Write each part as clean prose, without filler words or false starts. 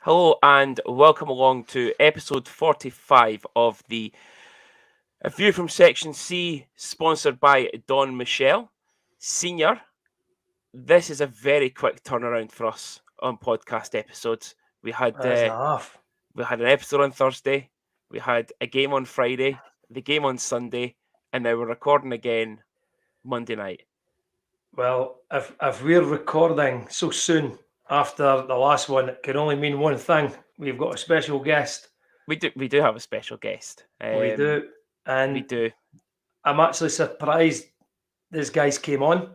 Hello and welcome along to episode 45 of the A View from Section C, sponsored by Don Michelle. Senior, this is a very quick turnaround for us on podcast episodes. We had That's a half. we had an episode on Thursday, we had a game on Friday, the game on Sunday, and now we're recording again Monday night. Well, if we're recording so soon after the last one, it can only mean one thing. We've got a special guest. We do have a special guest. We do. We And do. I'm actually surprised these guys came on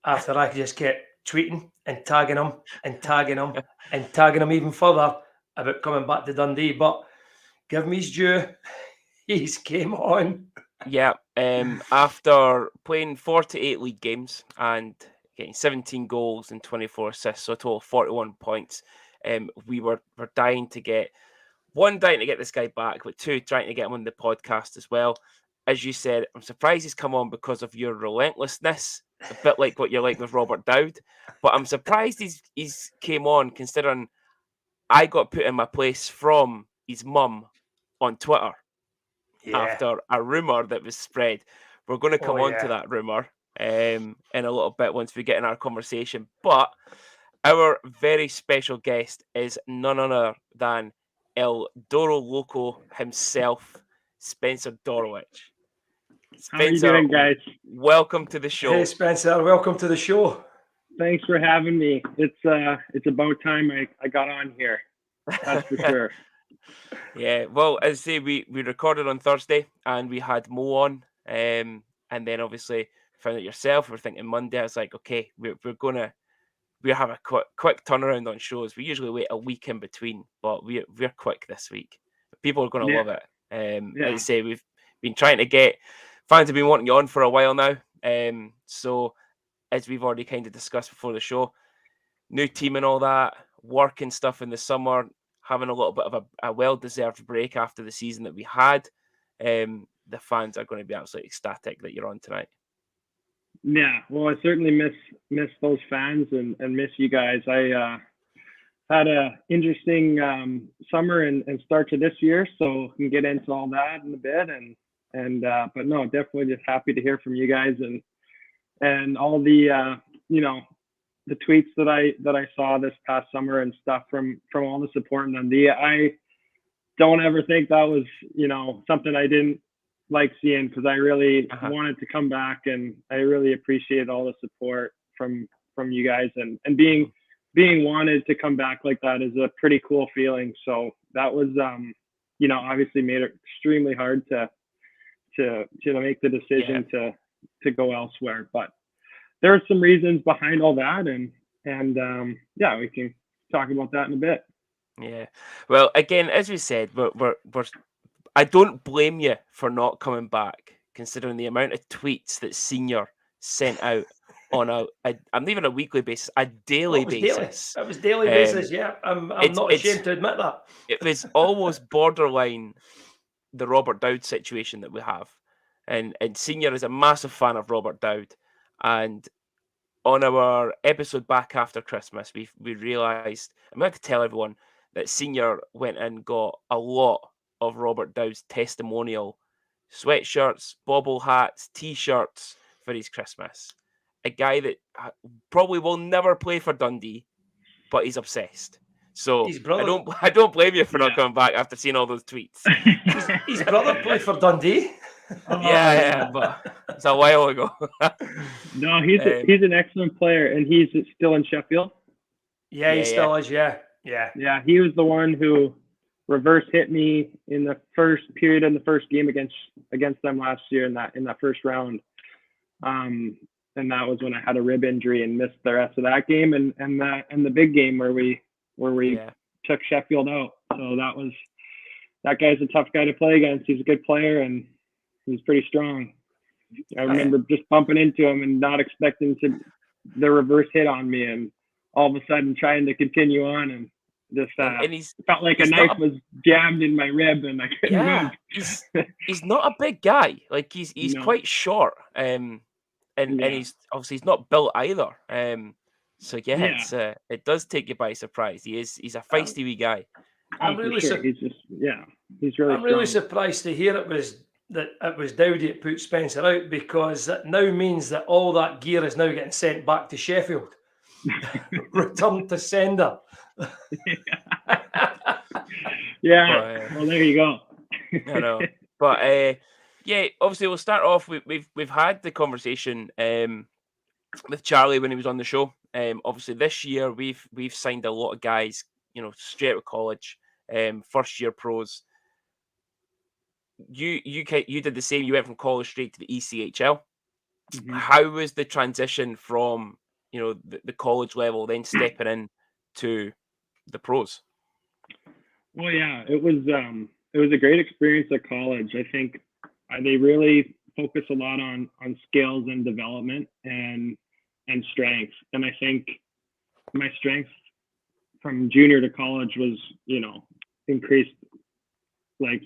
after I just kept tweeting and tagging them and tagging them and tagging them even further about coming back to Dundee. But give me his due. He's came on. Yeah, after playing 48 league games and getting 17 goals and 24 assists, so a total of 41 points, we were dying to get this guy back, but two, trying to get him on the podcast as well. As you said, I'm surprised he's come on because of your relentlessness, a bit like what you're like with Robert Dowd. But I'm surprised he's came on considering I got put in my place from his mum on Twitter Yeah. after a rumor that was spread. We're going to come Oh, on to yeah. that rumor in a little bit once we get in our conversation. But our very special guest is none other than El Doro Loco himself, Spencer Dorowicz. How are you Spencer, doing, guys? welcome to the show. Hey, Spencer. Welcome to the show. Thanks for having me. It's about time I got on here. That's for sure. Yeah, well, as I say, we recorded on Thursday and we had Mo on, and then obviously found out yourself. We're thinking Monday. I was like, okay, we have a quick turnaround on shows. We usually wait a week in between, but we're quick this week. People are going to Yeah. love it. Yeah. As I say, we've been trying to get fans have been wanting you on for a while now. So as we've already kind of discussed before the show, new team and all that, work and stuff in the summer, having a little bit of a well-deserved break after the season that we had. The fans are going to be absolutely ecstatic that you're on tonight. Yeah. Well, I certainly miss those fans and miss you guys. I had a interesting summer and start to this year, so we can get into all that in a bit. But no, definitely just happy to hear from you guys and all the the tweets that I saw this past summer and stuff from all the support in Dundee. I don't ever think that was something I didn't like seeing, because I really wanted to come back, and I really appreciate all the support from you guys, and being wanted to come back like that is a pretty cool feeling. So that was obviously made it extremely hard to make the decision to go elsewhere, but there are some reasons behind all that, and we can talk about that in a bit. Yeah. Well, again, as we said, we're I don't blame you for not coming back, considering the amount of tweets that Senior sent out on I'm not even a weekly basis, a daily basis. It was daily basis, yeah. I'm not ashamed to admit that. It was almost borderline the Robert Dowd situation that we have. And Senior is a massive fan of Robert Dowd. And on our episode back after Christmas, we realised, I'm going to tell everyone that Senior went and got a lot of Robert Dowd's testimonial sweatshirts, bobble hats, t-shirts for his Christmas. A guy that probably will never play for Dundee, but he's obsessed. So I don't blame you for not coming back after seeing all those tweets. His brother played for Dundee. Yeah, but it's a while ago. No, he's an excellent player, and he's still in Sheffield. Yeah, he still is. Yeah. He was the one who reverse hit me in the first period in the first game against them last year in that first round. And that was when I had a rib injury and missed the rest of that game and the big game where we took Sheffield out. So that guy's a tough guy to play against. He's a good player and he's pretty strong. I remember just bumping into him and not expecting the reverse hit on me, and all of a sudden trying to continue on, and just felt like a knife was jammed in my rib and I couldn't move. He's not a big guy. Like he's quite short. And he's obviously he's not built either. So yeah, it's it does take you by surprise. He's a feisty wee guy. I'm for really sure. He's really I'm really strong. surprised to hear it was Dowdy that put Spencer out, because that now means that all that gear is now getting sent back to Sheffield. Return to sender. Yeah. Well, there you go. I know, but yeah, obviously we'll start off. We've had the conversation with Charlie when he was on the show. Obviously this year we've signed a lot of guys, straight out of college, first year pros. You did the same. You went from college straight to the ECHL. Mhm. How was the transition from the college level, then stepping in to the pros? Well, yeah, it was a great experience at college. I think they really focus a lot on skills and development and strength. And I think my strength from junior to college was, increased like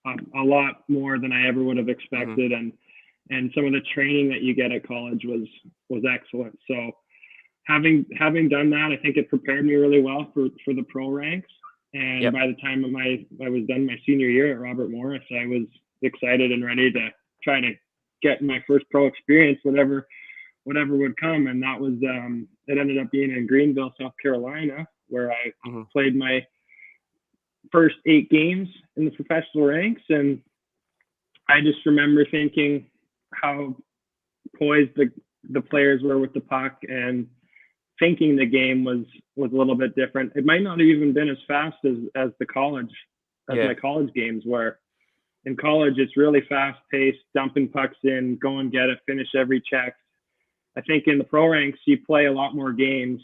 a lot more than I ever would have expected. And some of the training that you get at college was excellent. So having done that, I think it prepared me really well for the pro ranks. And by the time I was done my senior year at Robert Morris, I was excited and ready to try to get my first pro experience, whatever would come. And that was it ended up being in Greenville, South Carolina, where I played my first 8 games in the professional ranks. And I just remember thinking how poised the players were with the puck, and thinking the game was a little bit different. It might not have even been as fast as my college games were. In college, it's really fast paced, dumping pucks in, go and get it, finish every check. I think in the pro ranks, you play a lot more games.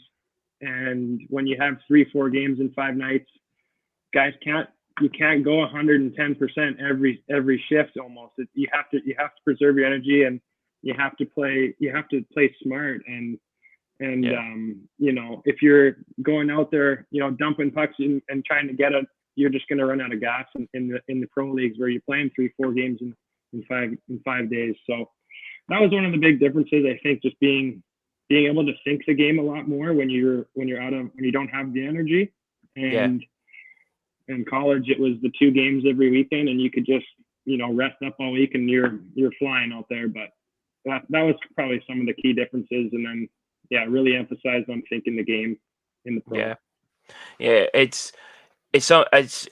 And when you have 3-4 games in 5 nights, guys you can't go 110% every shift almost. You have to preserve your energy, and you have to play smart. And if you're going out there, dumping pucks and trying to get it, you're just going to run out of gas in the pro leagues where you're playing 3-4 games in 5 days. So that was one of the big differences. I think just being able to think the game a lot more when you don't have the energy. And in college, it was the 2 games every weekend, and you could just rest up all week, and you're flying out there. But that was probably some of the key differences. And then really emphasized on thinking the game in the pro.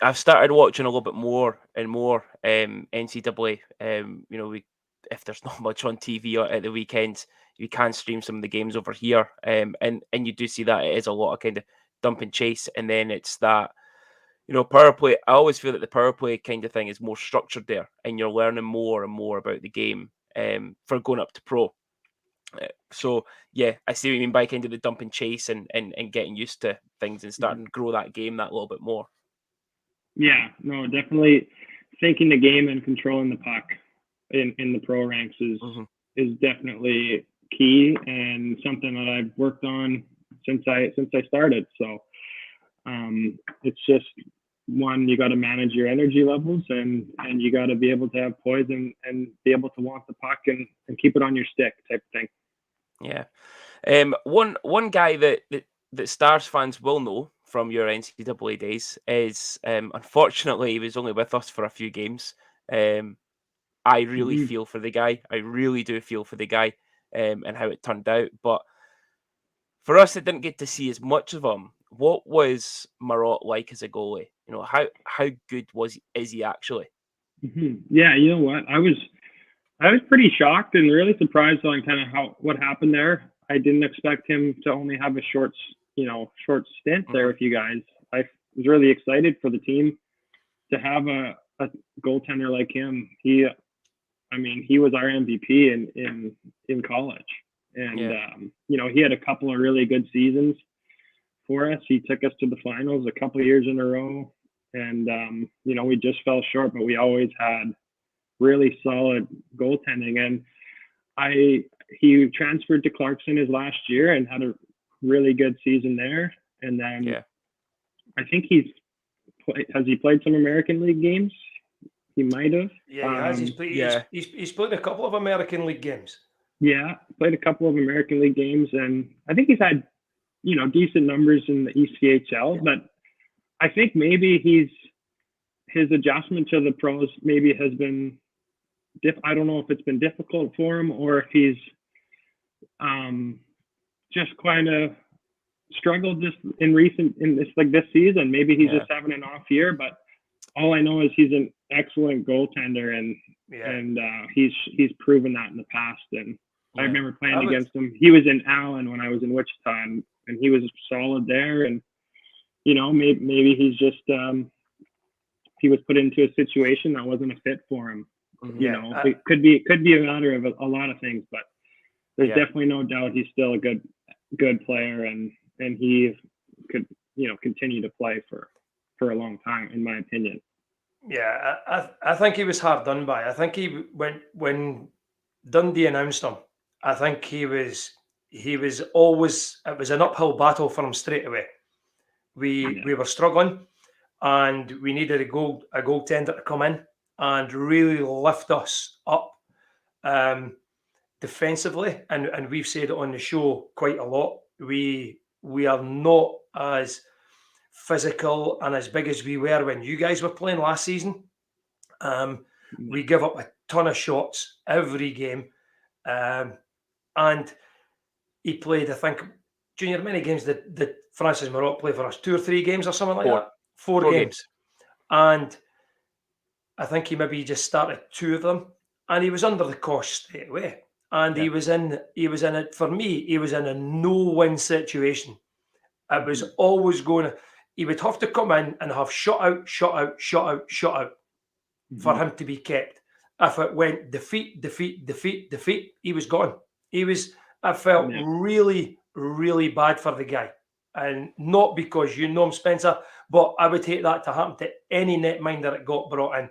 I've started watching a little bit more and more NCAA. If there's not much on TV at the weekends, you can stream some of the games over here, and you do see that it is a lot of kind of dump and chase, and then it's that power play. I always feel that the power play kind of thing is more structured there, and you're learning more and more about the game for going up to pro. So yeah, I see what you mean by kind of the dump and chase and getting used to things and starting to grow that game that little bit more. Yeah, no, definitely thinking the game and controlling the puck in the pro ranks is definitely key, and something that I've worked on since I started. So it's just one, you got to manage your energy levels, and you got to be able to have poise and be able to want the puck and keep it on your stick type of thing. Yeah. One guy that Stars fans will know from your NCAA days is, unfortunately, he was only with us for a few games. I really feel for the guy. I really do feel for the guy and how it turned out. But for us that didn't get to see as much of him, what was Marot like as a goalie? How good is he actually? Yeah, you know what? I was pretty shocked and really surprised on kind of what happened there. I didn't expect him to only have a short stint there with you guys. I was really excited for the team to have a goaltender like him. He was our MVP in college, and he had a couple of really good seasons for us. He took us to the finals a couple of years in a row, and we just fell short, but we always had really solid goaltending. And he transferred to Clarkson his last year and had a really good season there. And then I think has he played some American League games? He might have. Yeah, he has. He's played a couple of American League games. Yeah, played a couple of American League games, and I think he's had decent numbers in the ECHL, but I think maybe his adjustment to the pros maybe has been I don't know if it's been difficult for him or if he's just kind of struggled just in this season. Maybe he's just having an off year, but all I know is he's an excellent goaltender, and he's proven that in the past. And I remember playing against him. He was in Allen when I was in Wichita, and he was solid there. And maybe he's just he was put into a situation that wasn't a fit for him. It could be a matter of a lot of things, but there's definitely no doubt he's still a good player, and he could continue to play for a long time, in my opinion. Yeah, I think he was hard done by. I think when Dundee announced him, I think he was always, it was an uphill battle for him straight away. We were struggling, and we needed a goaltender to come in and really lift us up defensively. And we've said it on the show quite a lot. We are not as physical and as big as we were when you guys were playing last season. We give up a ton of shots every game. And he played, I think, Junior, many games that Francis Marotte play for us? 2 or 3 games or something like that? Four games. And I think he maybe just started 2 of them, and he was under the cosh straight away. And he was in it, for me, he was in a no-win situation. It was always he would have to come in and have shut out for him to be kept. If it went defeat, he was gone. I felt really, really bad for the guy. And not because you know him, Spencer, but I would hate that to happen to any netminder that got brought in.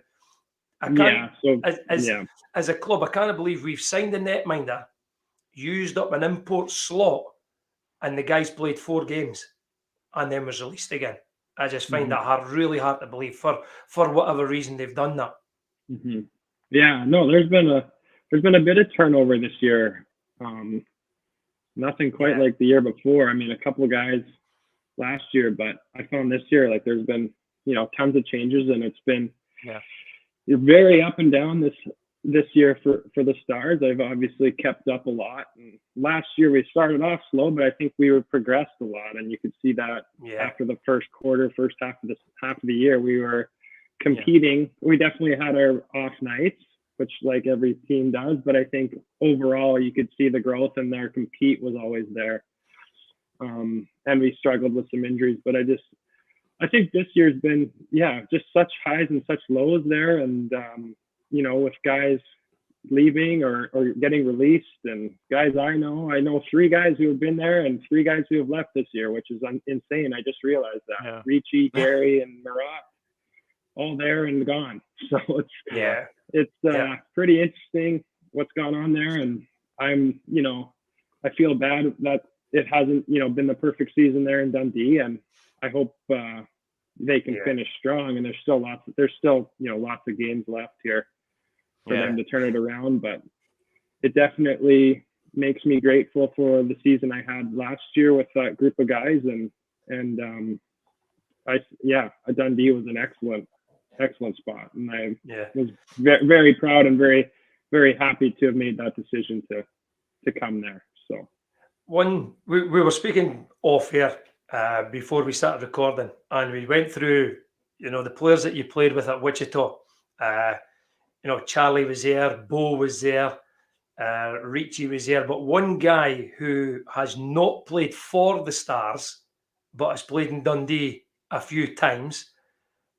As a club, I can't believe we've signed a netminder, used up an import slot, and the guy's played 4 games and then was released again. I just find that really hard to believe for whatever reason they've done that. Yeah, no, there's been a bit of turnover this year. Nothing quite like the year before. I mean, a couple of guys last year, but I found this year there's been tons of changes, and it's been very up and down this year for the Stars. They've obviously kept up a lot. And last year we started off slow, but I think we progressed a lot, and you could see that after the first half of the year, we were competing. We definitely had our off nights, which like every team does, but I think overall you could see the growth, and their compete was always there. And we struggled with some injuries, but I think this year's been just such highs and such lows there, and with guys leaving or getting released, and guys I know 3 guys who have been there and 3 guys who have left this year, which is insane. I just realized that. Ricci, Gary, and Marat, all there and gone. So it's pretty interesting what's gone on there, and I feel bad that it hasn't been the perfect season there in Dundee, and I hope they can finish strong. And there's still lots of games left here for them to turn it around. But it definitely makes me grateful for the season I had last year with that group of guys, and Dundee was an excellent spot, and I was very proud and very, very happy to have made that decision to come there. So we were speaking off here before we started recording, and we went through the players that you played with at Wichita. Charlie was there, Bo was there, Ricci was there, but one guy who has not played for the Stars but has played in Dundee a few times,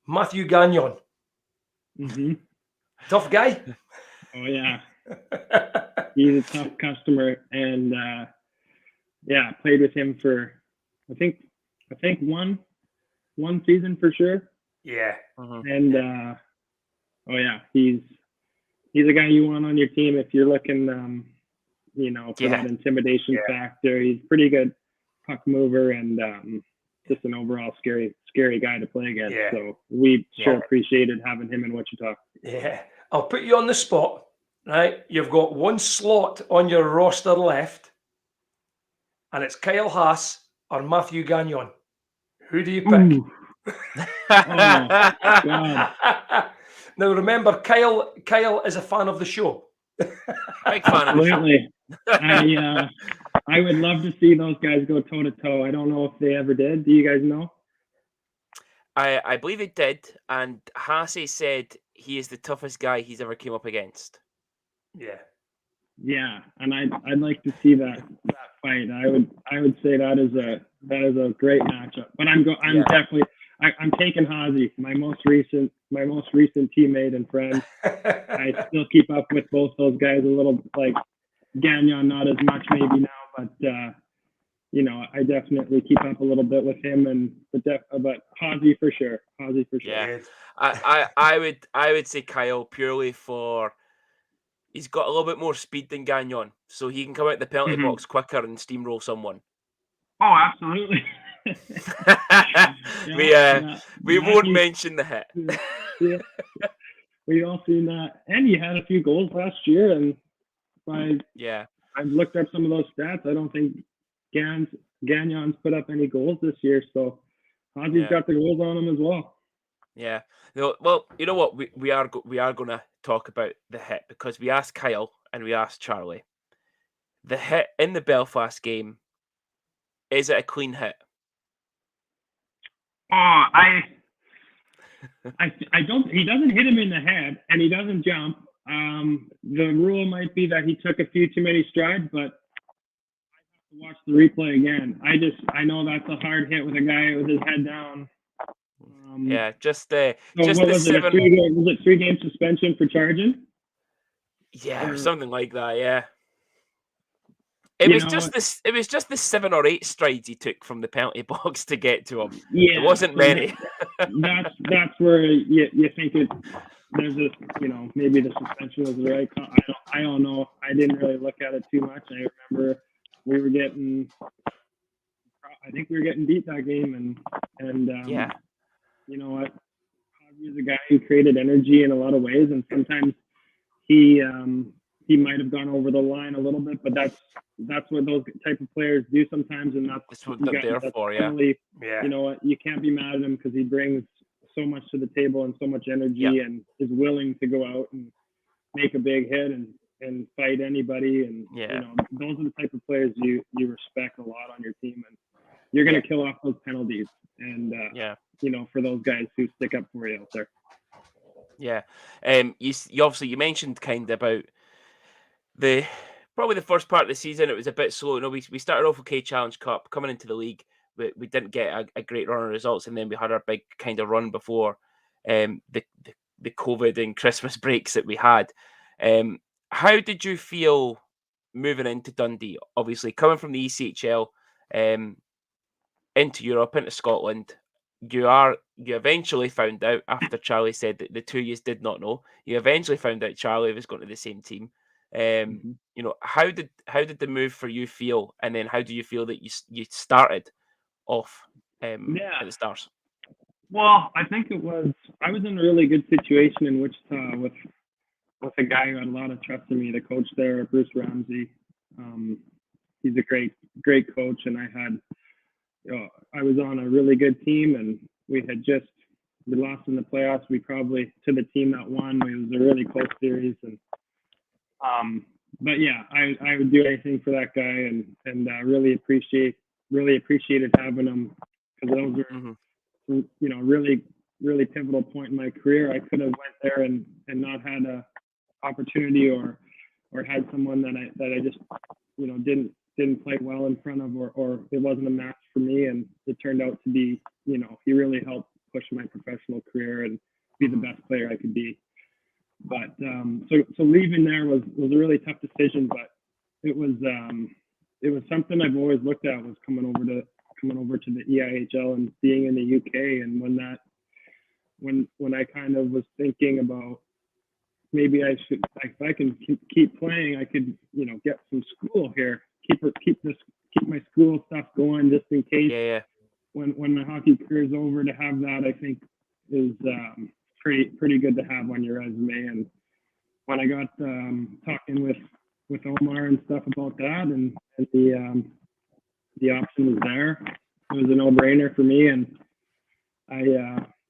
Matthew Gagnon. Tough guy. Oh yeah. He's a tough customer, and played with him for I think one season for sure. And he's a guy you want on your team if you're looking for that intimidation factor. He's pretty good puck mover, and just an overall scary guy to play against. So we sure appreciated having him in Wichita. I'll put you on the spot, right? You've got 1 slot on your roster left, and it's Kyle Haas or Matthew Gagnon? Who do you pick? Ooh. God. Now remember, Kyle is a fan of the show. Big fan of the show. Absolutely. I would love to see those guys go toe to toe. I don't know if they ever did. Do you guys know? I believe he did, and Hasse said he is the toughest guy he's ever came up against. Yeah. Yeah, and I'd like to see that fight. I would say that is a great matchup. But I'm definitely taking Hazy, my most recent teammate and friend. I still keep up with both those guys a little, like Gagnon, not as much maybe now, but I definitely keep up a little bit with him, but Hazy for sure. Yeah, I would say Kyle purely for he's got a little bit more speed than Gagnon, so he can come out the penalty box quicker and steamroll someone. Oh, absolutely. We won't mention the hit. Yeah. We all seen that, and he had a few goals last year. And I've looked up some of those stats. I don't think Gagnon's put up any goals this year, so Hazy's got the goals on him as well. Yeah. Well, you know what? We are going to talk about the hit because we asked Kyle and we asked Charlie. The hit in the Belfast game, is it a clean hit? Oh, I don't. He doesn't hit him in the head, and he doesn't jump. The rule might be that he took a few too many strides, but I have to watch the replay again. I know that's a hard hit with a guy with his head down. Was it 3-game suspension for charging? Yeah, or something like that. Yeah. It was just the 7 or 8 strides he took from the penalty box to get to him. Yeah, it wasn't many. that's where you think there's maybe the suspension was the right call. I don't know. I didn't really look at it too much. I remember I think we were getting beat that game, and you know what? He was a guy who created energy in a lot of ways, and sometimes he might have gone over the line a little bit, but that's what those type of players do sometimes, and that's what they're there for. You know what? You can't be mad at him because he brings so much to the table and so much energy, and is willing to go out and make a big hit and fight anybody. And those are the type of players you respect a lot on your team, and you're going to kill off those penalties. And for those guys who stick up for you out there. Yeah. You obviously you mentioned kind of about probably the first part of the season. It was a bit slow. We started off with K Challenge Cup coming into the league. We didn't get a great run of results, and then we had our big kind of run before the COVID and Christmas breaks that we had. How did you feel moving into Dundee? Obviously, coming from the ECHL into Europe, into Scotland, you eventually found out after Charlie said that the two of you did not know. You eventually found out Charlie was going to the same team. How did the move for you feel, and then how do you feel that you started off at the Stars? Well, I think I was in a really good situation in Wichita with a guy who had a lot of trust in me. The coach there, Bruce Ramsey, he's a great coach, and I was on a really good team, and we lost in the playoffs. We probably to the team that won. It was a really close series, and but yeah, I would do anything for that guy, and really appreciated having him, because those were really pivotal point in my career. I could have went there and not had a opportunity or had someone that I just didn't play well in front of, or it wasn't a match for me, and it turned out to be, he really helped push my professional career and be the best player I could be. But so leaving there was a really tough decision, but it was something I've always looked at, was coming over to the EIHL and being in the UK. And when I kind of was thinking about maybe I should, if I can keep playing, I could get some school here, keep my school stuff going just in case. When my hockey career is over, to have that, I think is pretty good to have on your resume. And when I got talking with Omar and stuff about that, and the option was there, was a no-brainer for me, and I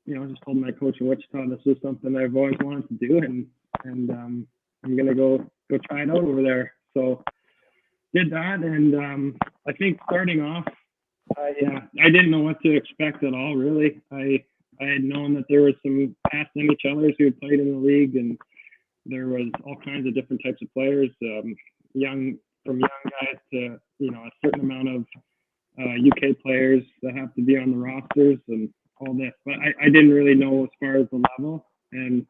just told my coach in Wichita this was something I've always wanted to do, and I'm gonna go try it out over there. So did that, and I think starting off, I didn't know what to expect at all. Really, I had known that there was some past NHLers who had played in the league, and there was all kinds of different types of players, young guys to a certain amount of UK players that have to be on the rosters and all this. But I didn't really know as far as the level, and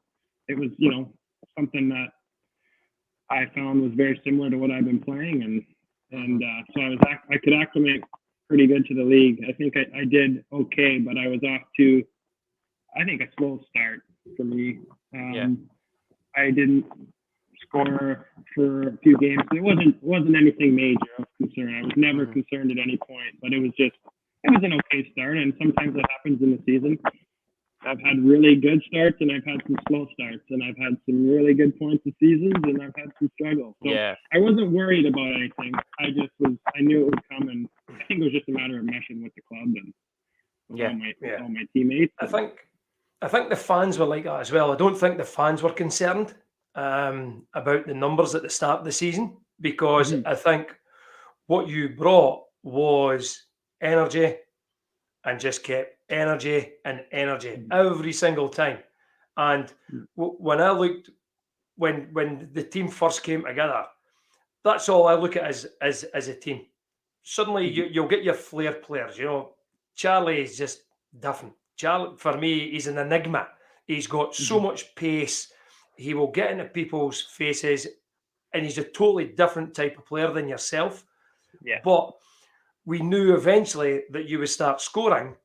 it was something that I found was very similar to what I've been playing, and so I could acclimate pretty good to the league. I think I did okay, but I was off to I think a slow start for me. I didn't score for a few games. It wasn't anything major of concern. I was never concerned at any point, but it was an okay start, and sometimes that happens in the season. I've had really good starts, and I've had some slow starts, and I've had some really good points of seasons, and I've had some struggles. So I wasn't worried about anything. I knew it would come, and I think it was just a matter of meshing with the club and all my teammates. I think the fans were like that as well. I don't think the fans were concerned about the numbers at the start of the season, because I think what you brought was energy, and just kept energy and energy every single time. And when I looked, when the team first came together, that's all I look at as a team. Suddenly you'll get your flair players. Charlie is just different. Charlie, for me, he's an enigma. He's got so much pace. He will get into people's faces, and he's a totally different type of player than yourself. Yeah. But we knew eventually that you would start scoring,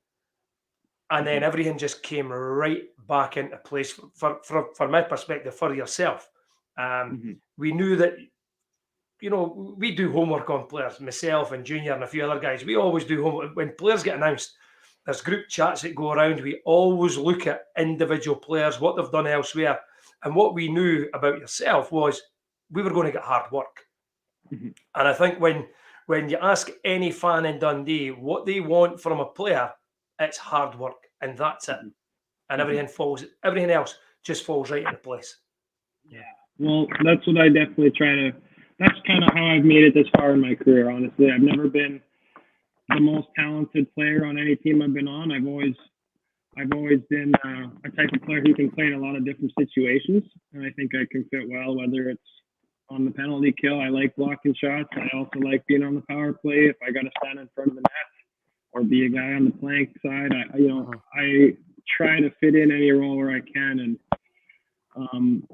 and then everything just came right back into place from my perspective for yourself. We knew that, we do homework on players, myself and Junior and a few other guys. We always do homework. When players get announced, there's group chats that go around. We always look at individual players, what they've done elsewhere. And what we knew about yourself was we were going to get hard work. And I think when you ask any fan in Dundee what they want from a player, it's hard work, and that's it. And everything else just falls right into place. Yeah. Well, that's what I definitely that's kind of how I've made it this far in my career, honestly. I've never been the most talented player on any team I've been on. I've always been a type of player who can play in a lot of different situations, and I think I can fit well, whether it's on the penalty kill. I like blocking shots. I also like being on the power play if I got to stand in front of the net or be a guy on the flank side. I try to fit in any role where I can, and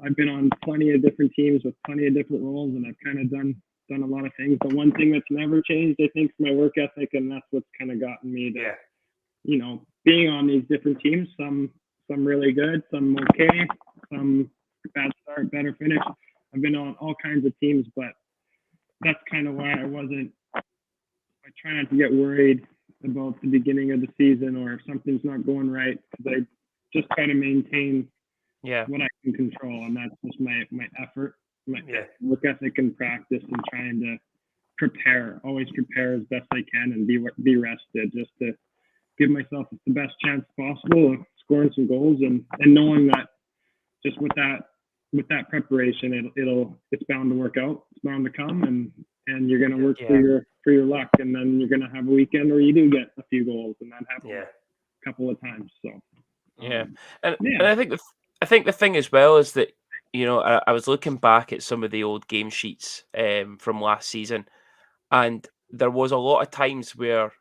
I've been on plenty of different teams with plenty of different roles, and I've kind of done a lot of things. The one thing that's never changed, I think, is my work ethic, and that's what's kind of gotten me to, being on these different teams. Some really good, some okay, some bad start, better finish. I've been on all kinds of teams, but that's kind of why I try not to get worried about the beginning of the season or if something's not going right, because I just try to maintain what I can control, and that's just my effort, my work ethic and practice, and trying to always prepare as best I can and be rested, just to give myself the best chance possible of scoring some goals, and knowing that just with that preparation, it's bound to work out. It's bound to come, and you're going to work for your luck, and then you're going to have a weekend where you do get a few goals, and that happens a couple of times. So and I think the thing as well is that I was looking back at some of the old game sheets from last season, and there was a lot of times where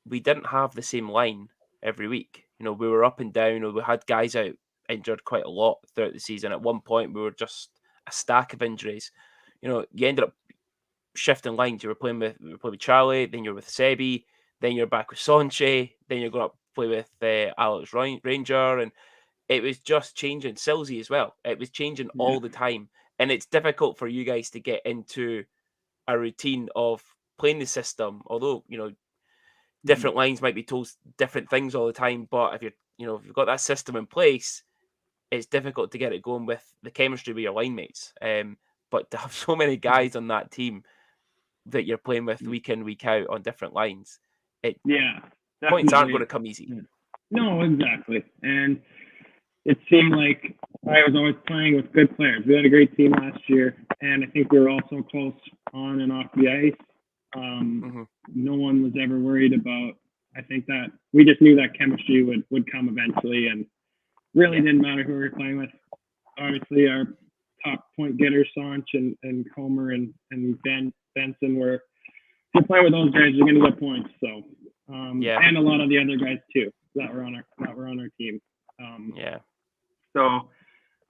we didn't have the same line every week. We were up and down, or we had guys out injured quite a lot throughout the season. At one point, we were just a stack of injuries. You ended up shifting lines. You were playing with Charlie, then you're with Sebi, then you're back with Sonche, then you're going to play with Alex Ranger, and it was just changing. Silsey as well. It was changing all the time, and it's difficult for you guys to get into a routine of playing the system. Although different lines might be told different things all the time, but if you've got that system in place, it's difficult to get it going with the chemistry with your line mates. But to have so many guys on that team that you're playing with week in, week out on different lines, Points aren't definitely. going to come easy. No, exactly. And it seemed like I was always playing with good players. We had a great team last year, and I think we were also close on and off the ice. No one was ever worried about. I think that we just knew that chemistry would come eventually, and really didn't matter who we were playing with. Obviously, our top point getters, Sanch and Comer and Benson were. If you're playing with those guys, you're going to get points. So, and a lot of the other guys too that were on our team. So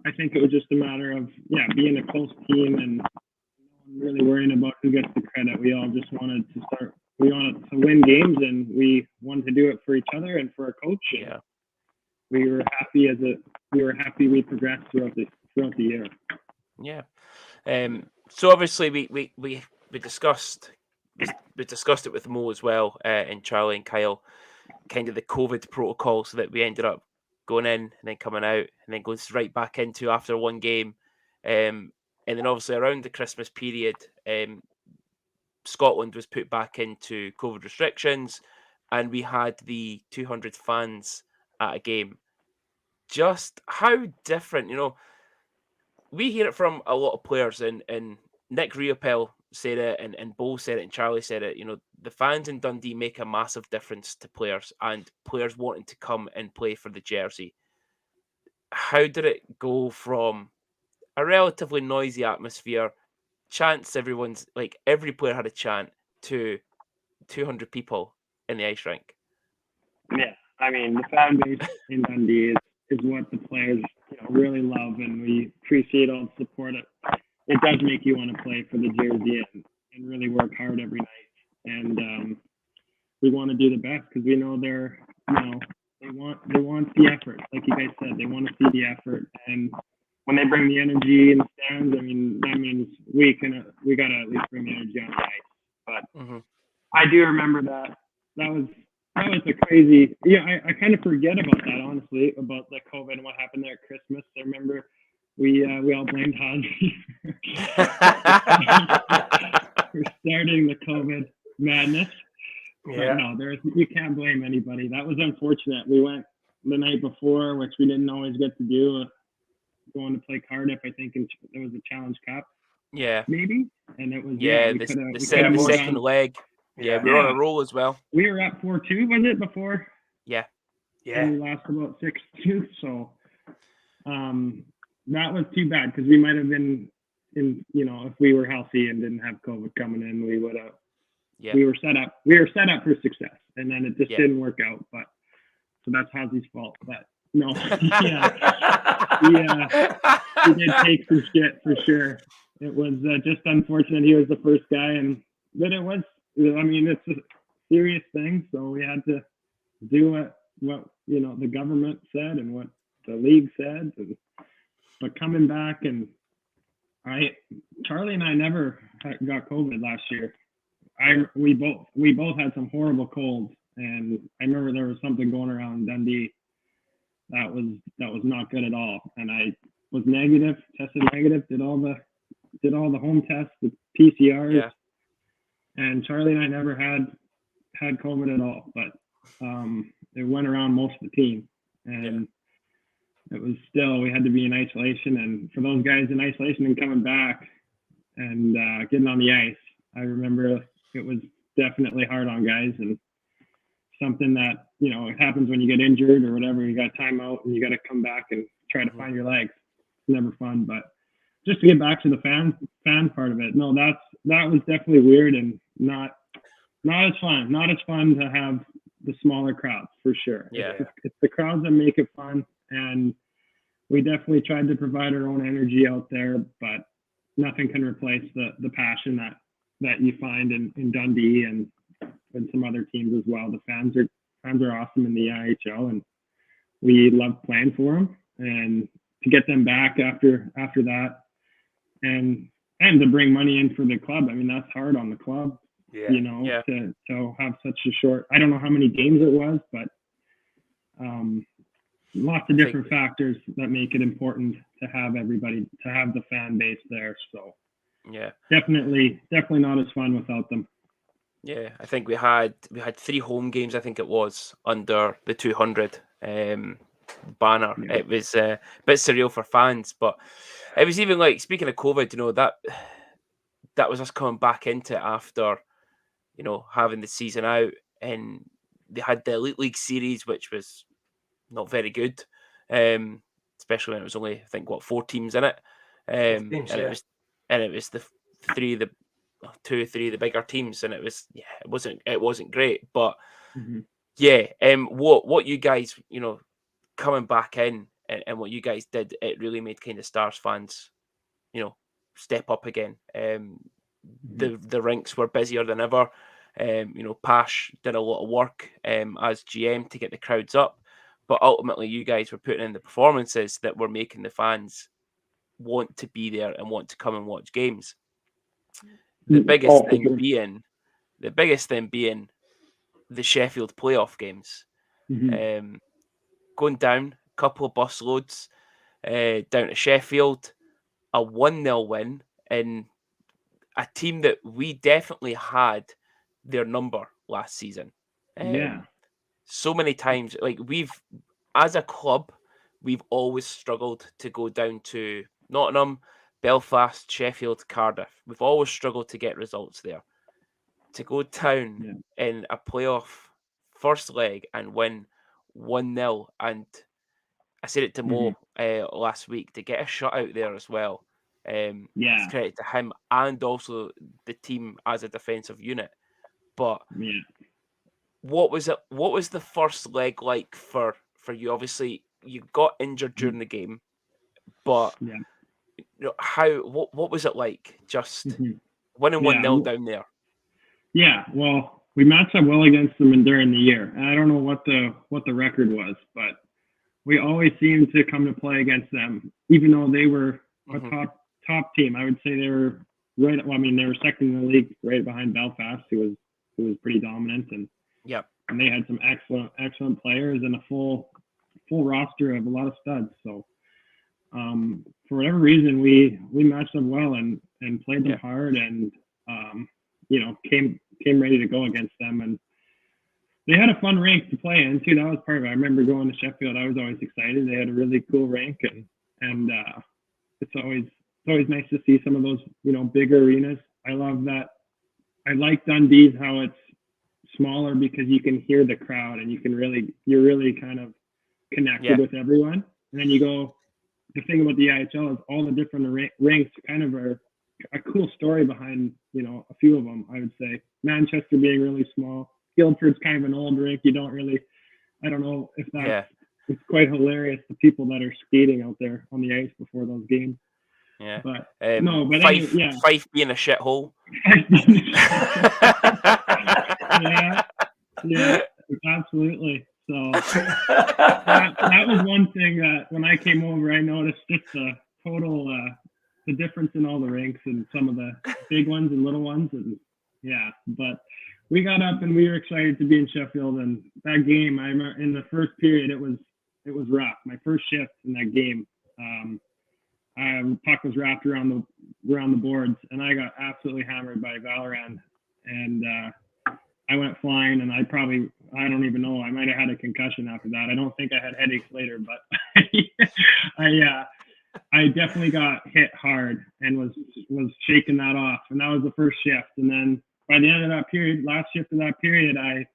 I think it was just a matter of being a close team and no one really worrying about who gets the credit. We all just wanted to win games, and we wanted to do it for each other and for our coach. Yeah. We were happy we progressed throughout the year. Yeah. So obviously we discussed it with Mo as well, and Charlie and Kyle, kind of the COVID protocol, so that we ended up going in and then coming out and then going right back into after one game. And then obviously around the Christmas period, Scotland was put back into COVID restrictions, and we had the 200 fans at a game. Just how different, we hear it from a lot of players, and Nick Riopel said it, and Bo said it, and Charlie said it. The fans in Dundee make a massive difference to players, and players wanting to come and play for the jersey. How did it go from a relatively noisy atmosphere, chants, every player had a chant, to 200 people in the ice rink? Yeah, I mean, the fan base in Dundee is what the players really love, and we appreciate all the support. It does make you want to play for the jersey and really work hard every night. And we want to do the best because we know they want the effort. Like you guys said, they want to see the effort. And when they bring the energy in the stands, I mean, that means we got to at least bring the energy on the ice. But I do remember that was a crazy. I kind of forget about that, honestly, about the COVID and what happened there at Christmas. I remember we all blamed Hodge for starting the COVID madness. Yeah. But no, you can't blame anybody. That was unfortunate. We went the night before, which we didn't always get to do, going to play Cardiff. I think there was a Challenge Cup. Yeah. Maybe, and it was the second leg. Yeah, we were on a roll as well. We were up 4-2, was it, before? Yeah. And we lost about 6-2. So that was too bad because we might have been if we were healthy and didn't have COVID coming in, we would have. Yeah. We were set up for success, and then it just didn't work out. But so that's Hazi's fault. But no, he did take some shit for sure. It was just unfortunate. He was the first guy, but it was. I mean, it's a serious thing, so we had to do what the government said and what the league said. But coming back, and Charlie and I never got COVID last year. We both had some horrible colds, and I remember there was something going around Dundee that was not good at all. And I was tested negative, did all the home tests, the PCRs. Yeah. And Charlie and I never had COVID at all, but it went around most of the team, and it was still, we had to be in isolation. And for those guys in isolation and coming back and getting on the ice, I remember it was definitely hard on guys, and something that it happens when you get injured or whatever. You got time out and you got to come back and try to find your legs. It's never fun, but. Just to get back to the fan part of it, no, that was definitely weird and not as fun. Not as fun to have the smaller crowds, for sure. Yeah. It's the crowds that make it fun, and we definitely tried to provide our own energy out there, but nothing can replace the passion that you find in Dundee and some other teams as well. The fans are awesome in the ECHL, and we love playing for them, and to get them back after that. And to bring money in for the club. I mean, that's hard on the club, to have such a short, I don't know how many games it was, but lots of different factors that make it important to have the fan base there. So definitely not as fun without them. Yeah, I think we had 3 home games. I think it was under the 200 banner. Yeah. It was a bit surreal for fans, but it was even like, speaking of COVID, that was us coming back into it after having the season out, and they had the Elite League series, which was not very good, especially when it was only, I think, 4 teams in it, Teams, and yeah. it was the 2 or 3 of the bigger teams, and it wasn't great, but yeah, what you guys coming back in, and what you guys did, it really made kind of Stars fans step up again. The rinks were busier than ever. Pash did a lot of work as GM to get the crowds up, but ultimately you guys were putting in the performances that were making the fans want to be there and want to come and watch games. The biggest thing being the Sheffield playoff games. Going down a couple of bus loads down to Sheffield, a 1-0 win in a team that we definitely had their number last season. So many times, like as a club, we've always struggled to go down to Nottingham, Belfast, Sheffield, Cardiff. We've always struggled to get results there. To go down in a playoff first leg and win 1-0, and I said it to Mo last week, to get a shutout there as well. It's credit to him and also the team as a defensive unit. But what was it? What was the first leg like for you? Obviously, you got injured during the game, but what was it like? Just winning 1-0 down there. Yeah, well, we matched up well against them during the year. And I don't know what the record was, but we always seemed to come to play against them, even though they were a top team. I would say they were they were second in the league, right behind Belfast, who was pretty dominant, and they had some excellent players and a full roster of a lot of studs. So for whatever reason, we matched them well and played them hard, and came ready to go against them. And they had a fun rink to play in too. That was part of it. I remember going to Sheffield. I was always excited. They had a really cool rink, and it's always nice to see some of those big arenas. I love that. I like Dundee's, how it's smaller, because you can hear the crowd and you're really kind of connected with everyone. And then you go. The thing about the ECHL is all the different rinks kind of are a cool story behind a few of them. I would say Manchester being really small. Guildford's kind of an old rink. I don't know if that's, it's quite hilarious, the people that are skating out there on the ice before those games. Yeah. But Fife being a shithole. yeah, absolutely. So that was one thing that when I came over, I noticed just the total, the difference in all the rinks and some of the big ones and little ones. And but we got up and we were excited to be in Sheffield. And that game, I remember in the first period, it was rough. My first shift in that game, puck was wrapped around the boards, and I got absolutely hammered by Valorant, and I went flying, and I don't even know, I might have had a concussion after that. I don't think I had headaches later, but I definitely got hit hard and was shaking that off, and that was the first shift. And then by the end of that period, last shift of that period, I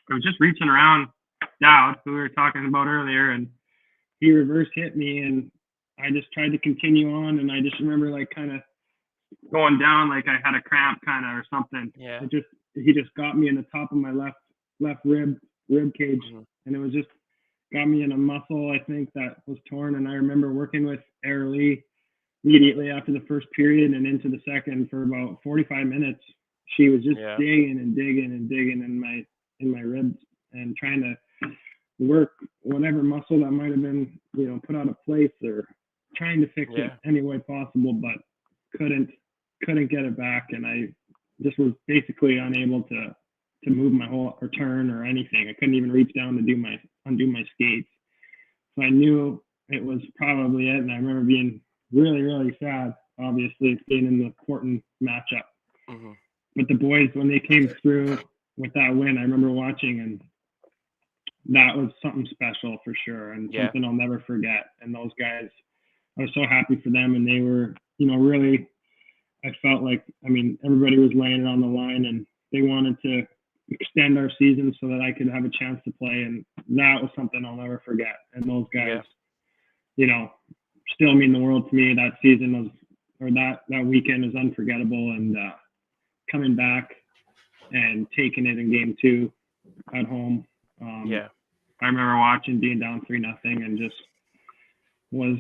was just reaching around Dowd, who we were talking about earlier, and he reverse hit me, and I just tried to continue on, and I just remember like kind of going down like I had a cramp kind of or something. Yeah. He just got me in the top of my left rib cage, and it was just got me in a muscle, I think, that was torn. And I remember working with Era Lee immediately after the first period and into the second for about 45 minutes. She was just digging in my ribs and trying to work whatever muscle that might have been, put out of place, or trying to fix it any way possible, but couldn't get it back. And I just was basically unable to move my whole or turn or anything. I couldn't even reach down to undo my skates. So I knew it was probably it. And I remember being really, really sad, obviously, being in the important matchup. the boys, when they came through with that win, I remember watching, and that was something special for sure, and something I'll never forget. And those guys, I was so happy for them, and they were, really, I felt like, everybody was laying it on the line, and they wanted to extend our season so that I could have a chance to play, and that was something I'll never forget. And those guys, still mean the world to me. That season was, or that weekend was unforgettable, and coming back and taking it in game 2 at home. I remember watching, being down 3-0, and just was,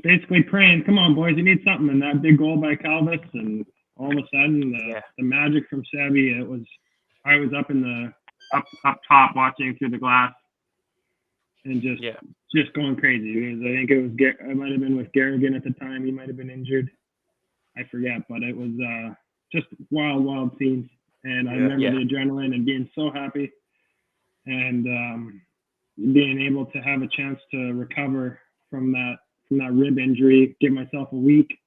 basically praying, come on, boys, you need something. And that big goal by Calvis, and all of a sudden, the magic from Sebi, I was up in the up top watching through the glass, and just going crazy, because I think it might have been with Garrigan at the time. He might have been injured, I forget, but it was just wild scenes. And I remember the adrenaline and being so happy, and being able to have a chance to recover from that rib injury, give myself a week.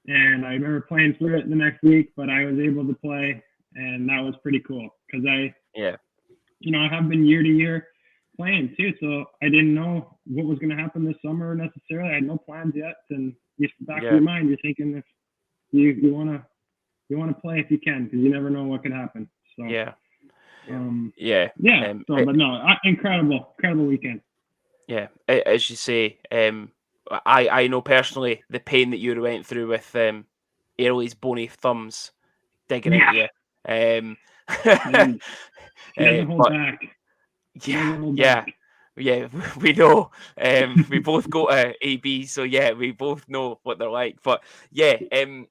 And I remember playing through it the next week, but I was able to play, and that was pretty cool, because I have been year to year playing too, so I didn't know what was going to happen this summer necessarily. I had no plans yet, and just back of your mind, you're thinking if you want to play if you can, because you never know what could happen. So but no, incredible weekend. Yeah, as you say, I know personally the pain that you went through with Airley's bony thumbs digging into you. He doesn't hold back. We know. We both go to AB, so we both know what they're like. But to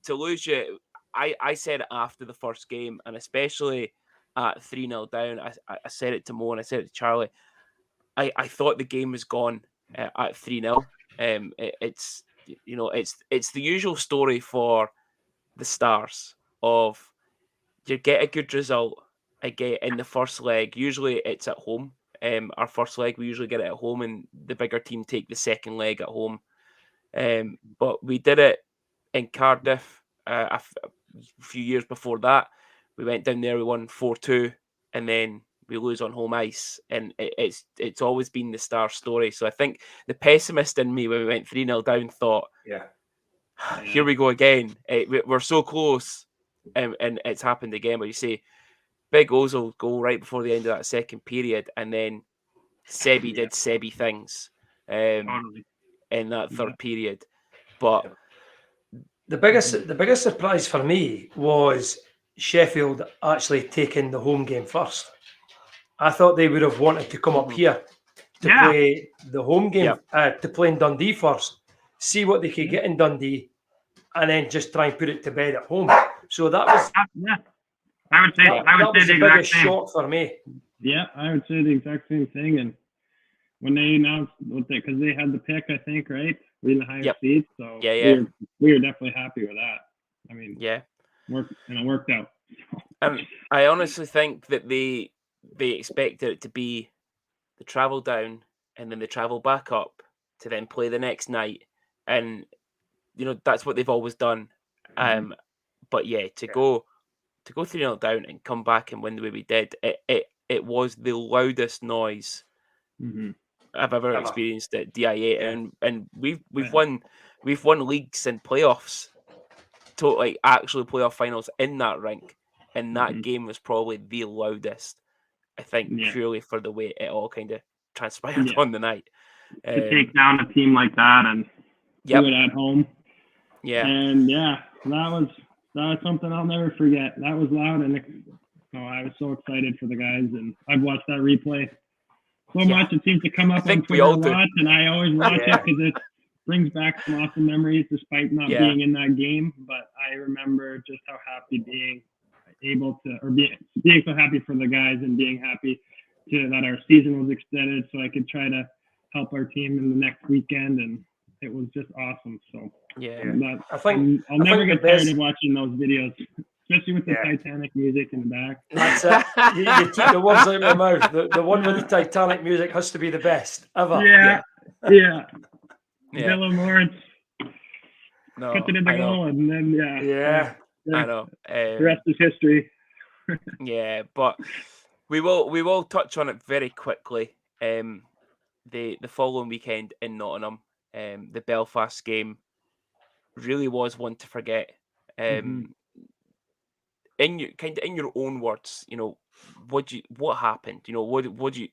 lose you, I said it after the first game, and especially at 3-0 down, I said it to Mo and I said it to Charlie. I thought the game was gone at 3-0. It's the usual story for the Stars of you get a good result in the first leg. Usually it's at home. Our first leg, we usually get it at home, and the bigger team take the second leg at home. But we did it in Cardiff a few years before that. We went down there, we won 4-2, and then we lose on home ice. And it's always been the Star story. So I think the pessimist in me, when we went 3-0 down, thought, here we go again. We're so close, and it's happened again. But you say, big Ozil goal right before the end of that second period, and then Sebi did Sebi things in that third period. But the biggest surprise for me was Sheffield actually taking the home game first. I thought they would have wanted to come up here to play the home game, to play in Dundee first, see what they could get in Dundee, and then just try and put it to bed at home. So that was I would say the biggest shock for me. Yeah, I would say the exact same thing. And when they announced, because they had the pick, I think, right? We're in the highest seed, so we were definitely happy with that. I mean, it worked out. I honestly think that they expected it to be the travel down and then the travel back up to then play the next night, and that's what they've always done. But to go 3-0 down and come back and win the way we did, it was the loudest noise I've ever experienced at DIA, and we've won leagues and playoffs, actually playoff finals in that rink, and that game was probably the loudest, I think, purely for the way it all kind of transpired on the night. To take down a team like that and do it at home. And that was something I'll never forget. That was loud, and I was so excited for the guys, and I've watched that replay so much. It seems to come up on Twitter a lot, and I always watch it because it brings back some awesome memories despite not being in that game. But I remember just how happy being so happy for the guys, and being happy that our season was extended so I could try to help our team in the next weekend, and it was just awesome. So I'll never get tired of watching those videos, especially with the Titanic music in the back. That's it. You took the words out of my mouth. The one with the Titanic music has to be the best ever. Dylan Lawrence puts it in the goal, and then I know. The rest is history. Yeah, but we will touch on it very quickly. The following weekend in Nottingham, the Belfast game really was one to forget. In your own words, what happened?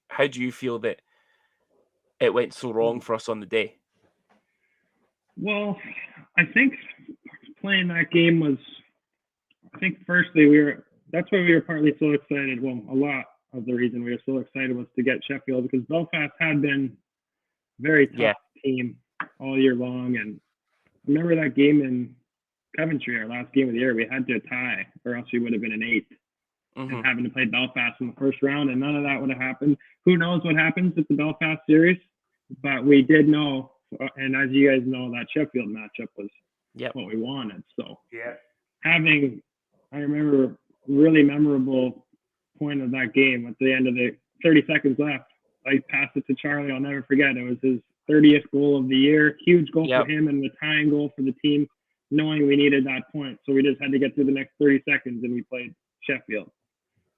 How do you feel that it went so wrong for us on the day? Well, I think playing that game was, I think firstly that's why we were partly so excited. Well, a lot of the reason we were so excited was to get Sheffield, because Belfast had been a very tough team all year long. And I remember that game in Coventry, our last game of the year, we had to tie or else we would have been an 8th. And having to play Belfast in the first round, and none of that would have happened. Who knows what happens with the Belfast series? But we did know, and as you guys know, that Sheffield matchup was what we wanted. So I remember a really memorable point of that game at the end of the 30 seconds left. I passed it to Charlie. I'll never forget. It was his 30th goal of the year. Huge goal for him and the tying goal for the team, knowing we needed that point. So we just had to get through the next 30 seconds, and we played Sheffield.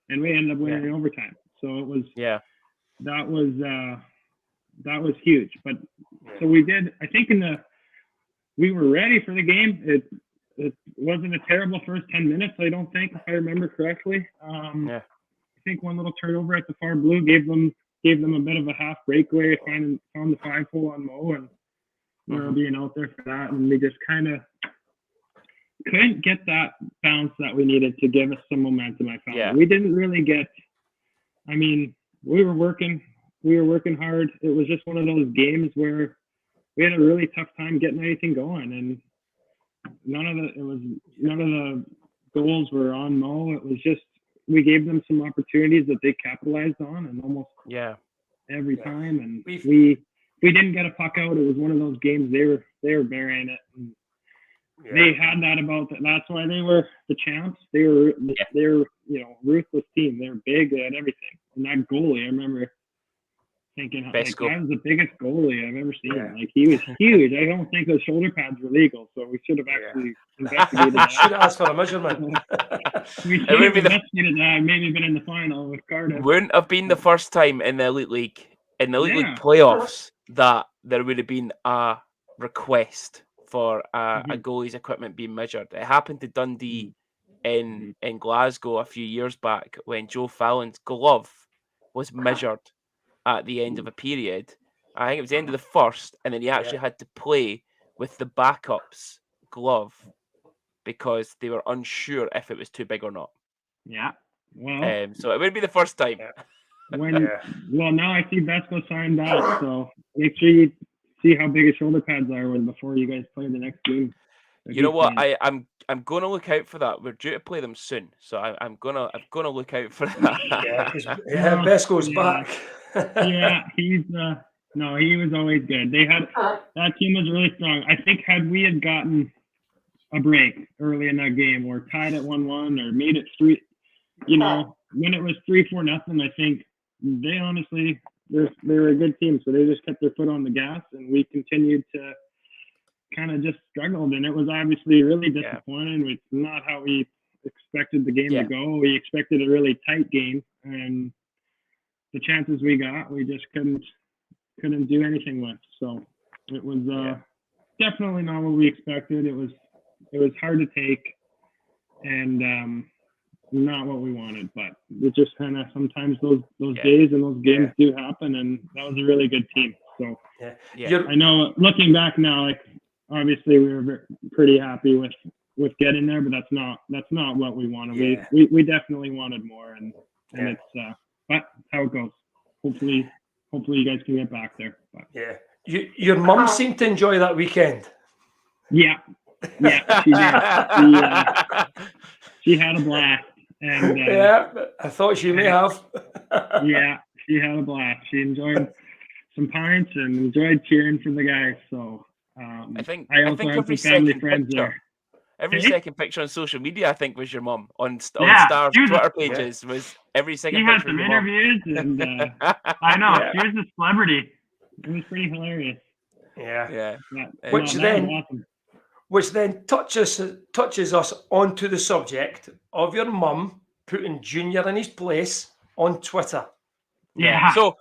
And we ended up winning in overtime. So it was that was huge. But so we did. I think we were ready for the game. It wasn't a terrible first 10 minutes. I don't think, if I remember correctly. I think one little turnover at the far blue gave them a bit of a half breakaway. Found the 5-hole on Mo, and we were being out there for that, and we just kind of couldn't get that bounce that we needed to give us some momentum. I found we didn't really get. I mean, we were working hard. It was just one of those games where we had a really tough time getting anything going, and none of the goals were on Mo. It was just we gave them some opportunities that they capitalized on, and almost every time. And we didn't get a puck out. It was one of those games they were burying it. And they had that about them. That's why they were the champs. They were ruthless team. They're big. They had everything. And that goalie, I remember thinking, that was the biggest goalie I've ever seen. Like, he was huge. I don't think those shoulder pads were legal, so we should have actually investigated that. Should have asked for a measurement. We should have investigated that. Maybe been in the final with Cardiff. Wouldn't have been the first time in the Elite League, League playoffs, that there would have been a request for a goalie's equipment being measured. It happened to Dundee in Glasgow a few years back when Joe Fallon's glove was measured at the end of a period. I think it was the end of the first, and then he actually had to play with the backup's glove because they were unsure if it was too big or not. Yeah. Well, so it would be the first time. Well, now I see Vesco signed out, so make sure you see how big his shoulder pads are before you guys play the next game. You know what? I'm going to look out for that. We're due to play them soon, so I'm gonna look out for that. Vesco's back. He's he was always good. That team was really strong. I think had we had gotten a break early in that game, or tied at 1-1, or made it 3, when it was 3-4 nothing, I think they honestly they were a good team. So they just kept their foot on the gas, and we continued to kind of just struggled, and it was obviously really disappointing. It's not how we expected the game to go. We expected a really tight game, and the chances we got, we just couldn't do anything with. So it was definitely not what we expected. It was hard to take, and not what we wanted. But it just kind of sometimes those days and those games do happen, and that was a really good team. So I know looking back now, like, obviously we were pretty happy with getting there, but that's not what we wanted. We definitely wanted more, and it's but how it goes. Hopefully you guys can get back there. But. Your mum seemed to enjoy that weekend. Yeah, she did. She had a blast, and I thought she may have. She had a blast. She enjoyed some pints and enjoyed cheering for the guys. So I think also had some family friends there. Every second picture on social media, I think, was your mum on Stars Twitter pages. Was every second she picture. She had some interviews, and I know she was a celebrity. It was pretty hilarious. Yeah. Which which then touches us onto the subject of your mum putting Junior in his place on Twitter. Yeah. So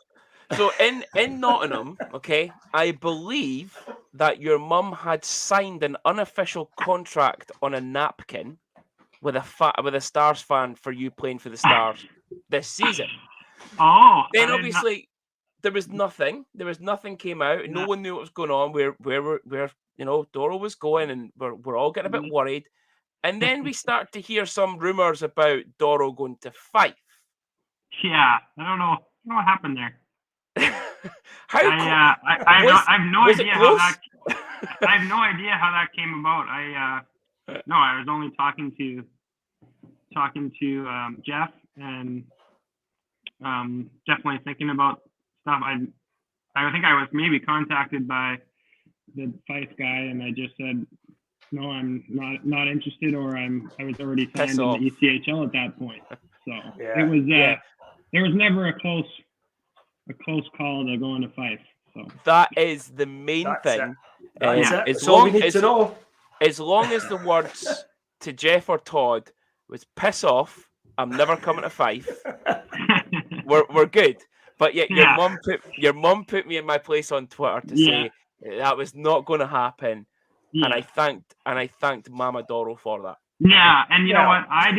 in Nottingham, okay, I believe that your mum had signed an unofficial contract on a napkin with a Stars fan for you playing for the Stars this season. Oh. Then obviously there was nothing. Nothing came out. No one knew what was going on. Where Doro was going, and we're all getting a bit worried. And then we start to hear some rumors about Doro going to Fife. Yeah, I don't know what happened there. How? I have no was idea it how close? that. I have no idea how that came about. I was only talking to Jeff, and definitely thinking about stuff. I think I was maybe contacted by the Fife guy, and I just said no, I'm not interested, or I was already signed in the ECHL at that point. So it was there was never a close call to going to Fife. So that is the main thing. That's all we need to know. As long as the words to Jeff or Todd was "piss off," I'm never coming to Fife. we're good. But yet your mum put me in my place on Twitter to say that was not going to happen. Yeah. And I thanked Mama Doro for that. Yeah, and you know what? I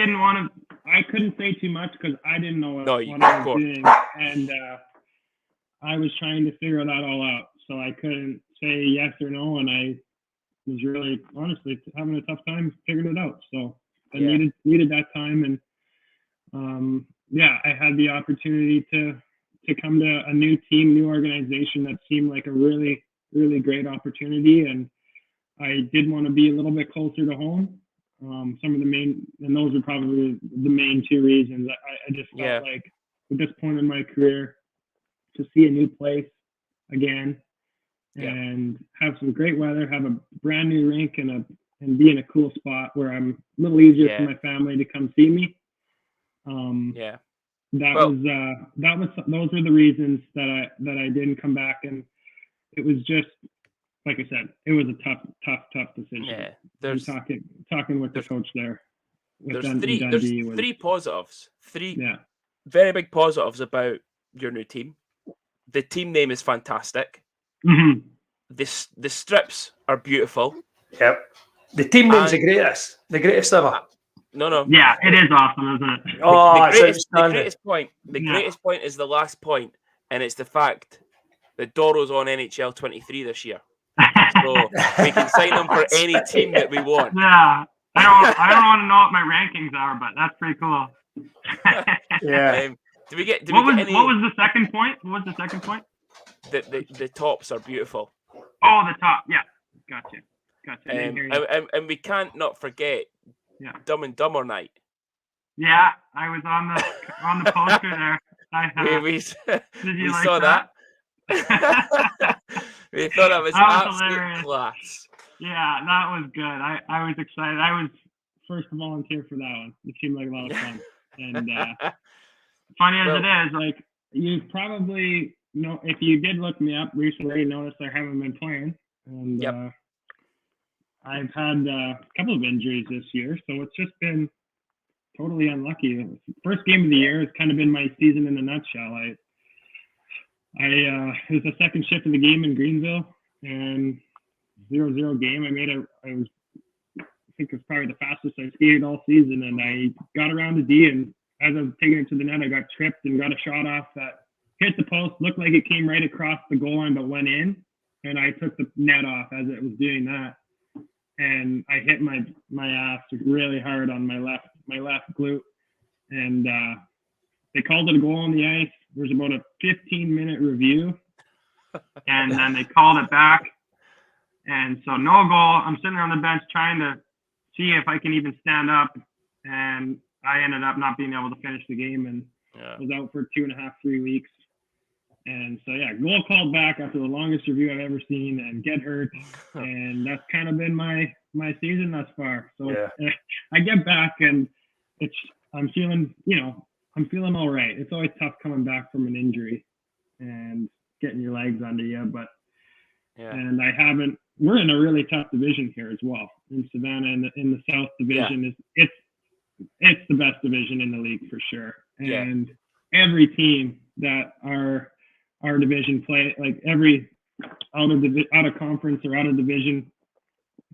couldn't say too much because I didn't know what I was doing, and I was trying to figure that all out. So I couldn't say yes or no, and I was really, honestly, having a tough time figuring it out. So I needed that time, and I had the opportunity to come to a new team, new organization that seemed like a really, really great opportunity, and I did want to be a little bit closer to home. Some of the main, and those are probably the main two reasons. I just felt like at this point in my career, to see a new place again and have some great weather, have a brand new rink, and be in a cool spot where I'm a little easier for my family to come see me. Those were the reasons that I didn't come back, and it was just, like I said, it was a tough decision. Yeah, there's talking with the coach there. There's three positives. Three very big positives about your new team. The team name is fantastic. Mm-hmm. The strips are beautiful. Yep. The team name's the greatest ever. No. Yeah, it is awesome, isn't it? The greatest point is the last point, and it's the fact that Doro's on NHL 23 this year. So we can sign him for any team that we want. Yeah. I don't want to know what my rankings are, but that's pretty cool. What was the second point? What was the second point? The tops are beautiful. Oh, the top. Yeah. Gotcha. And we can't not forget Dumb and Dumber night. Yeah, I was on the poster there. We saw that. We thought that was absolute hilarious. Class. Yeah, that was good. I was excited. I was first to volunteer for that one. It seemed like a lot of fun. And funny as it is, like, you probably know, if you did look me up recently, you noticed I haven't been playing. And I've had a couple of injuries this year, so it's just been totally unlucky. First game of the year has kind of been my season in a nutshell. It was the second shift of the game in Greenville, and 0-0 game. I think it was probably the fastest I skated all season, and I got around the D, and as I was taking it to the net, I got tripped and got a shot off that hit the post, looked like it came right across the goal line, but went in, and I took the net off as it was doing that, and I hit my ass really hard on my left glute, and they called it a goal on the ice. There's about a 15-minute review, and then they called it back. And so no goal. I'm sitting there on the bench trying to see if I can even stand up, and I ended up not being able to finish the game, and was out for 2.5, 3 weeks. And so, goal called back after the longest review I've ever seen, and get hurt. And that's kind of been my season thus far. So I get back, and I'm feeling all right. It's always tough coming back from an injury and getting your legs under you, but and we're in a really tough division here as well. in Savannah in the South Division it's the best division in the league for sure. And every team that our division play, like every out of conference or out of division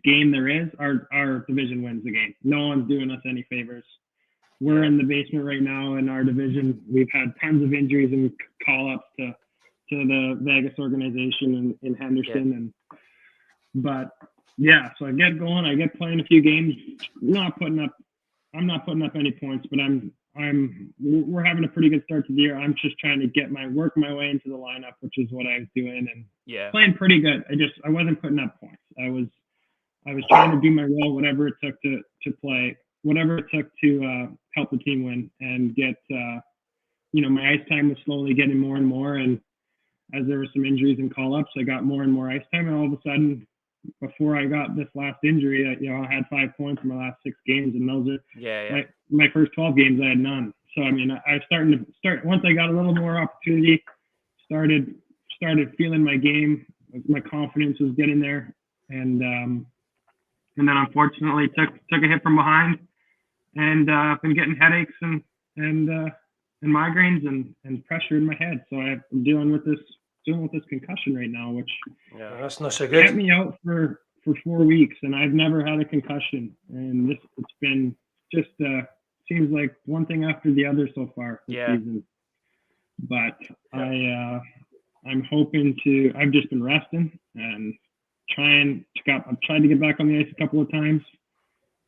game there is, our division wins the game. No one's doing us any favors. We're in the basement right now in our division. We've had tons of injuries and call-ups to the Vegas organization in Henderson. So I get going. I get playing a few games. I'm not putting up any points, but we're having a pretty good start to the year. I'm just trying to work my way into the lineup, which is what I was doing, and playing pretty good. I wasn't putting up points. I was trying to do my role, whatever it took to play, whatever it took to help the team win and get. My ice time was slowly getting more and more, and as there were some injuries and call-ups, I got more and more ice time, and all of a sudden, before I got this last injury, I had 5 points in my last 6 games, and those are my first 12 games. I had none. So I mean, I started once I got a little more opportunity, started feeling my game. My confidence was getting there, and then unfortunately took a hit from behind, and I've been getting headaches and migraines and pressure in my head. So I'm dealing with this concussion right now, which that's not so good. Kept me out for 4 weeks, and I've never had a concussion. And it's been just seems like one thing after the other so far this season. But I'm hoping to. I've just been resting and I've tried to get back on the ice a couple of times,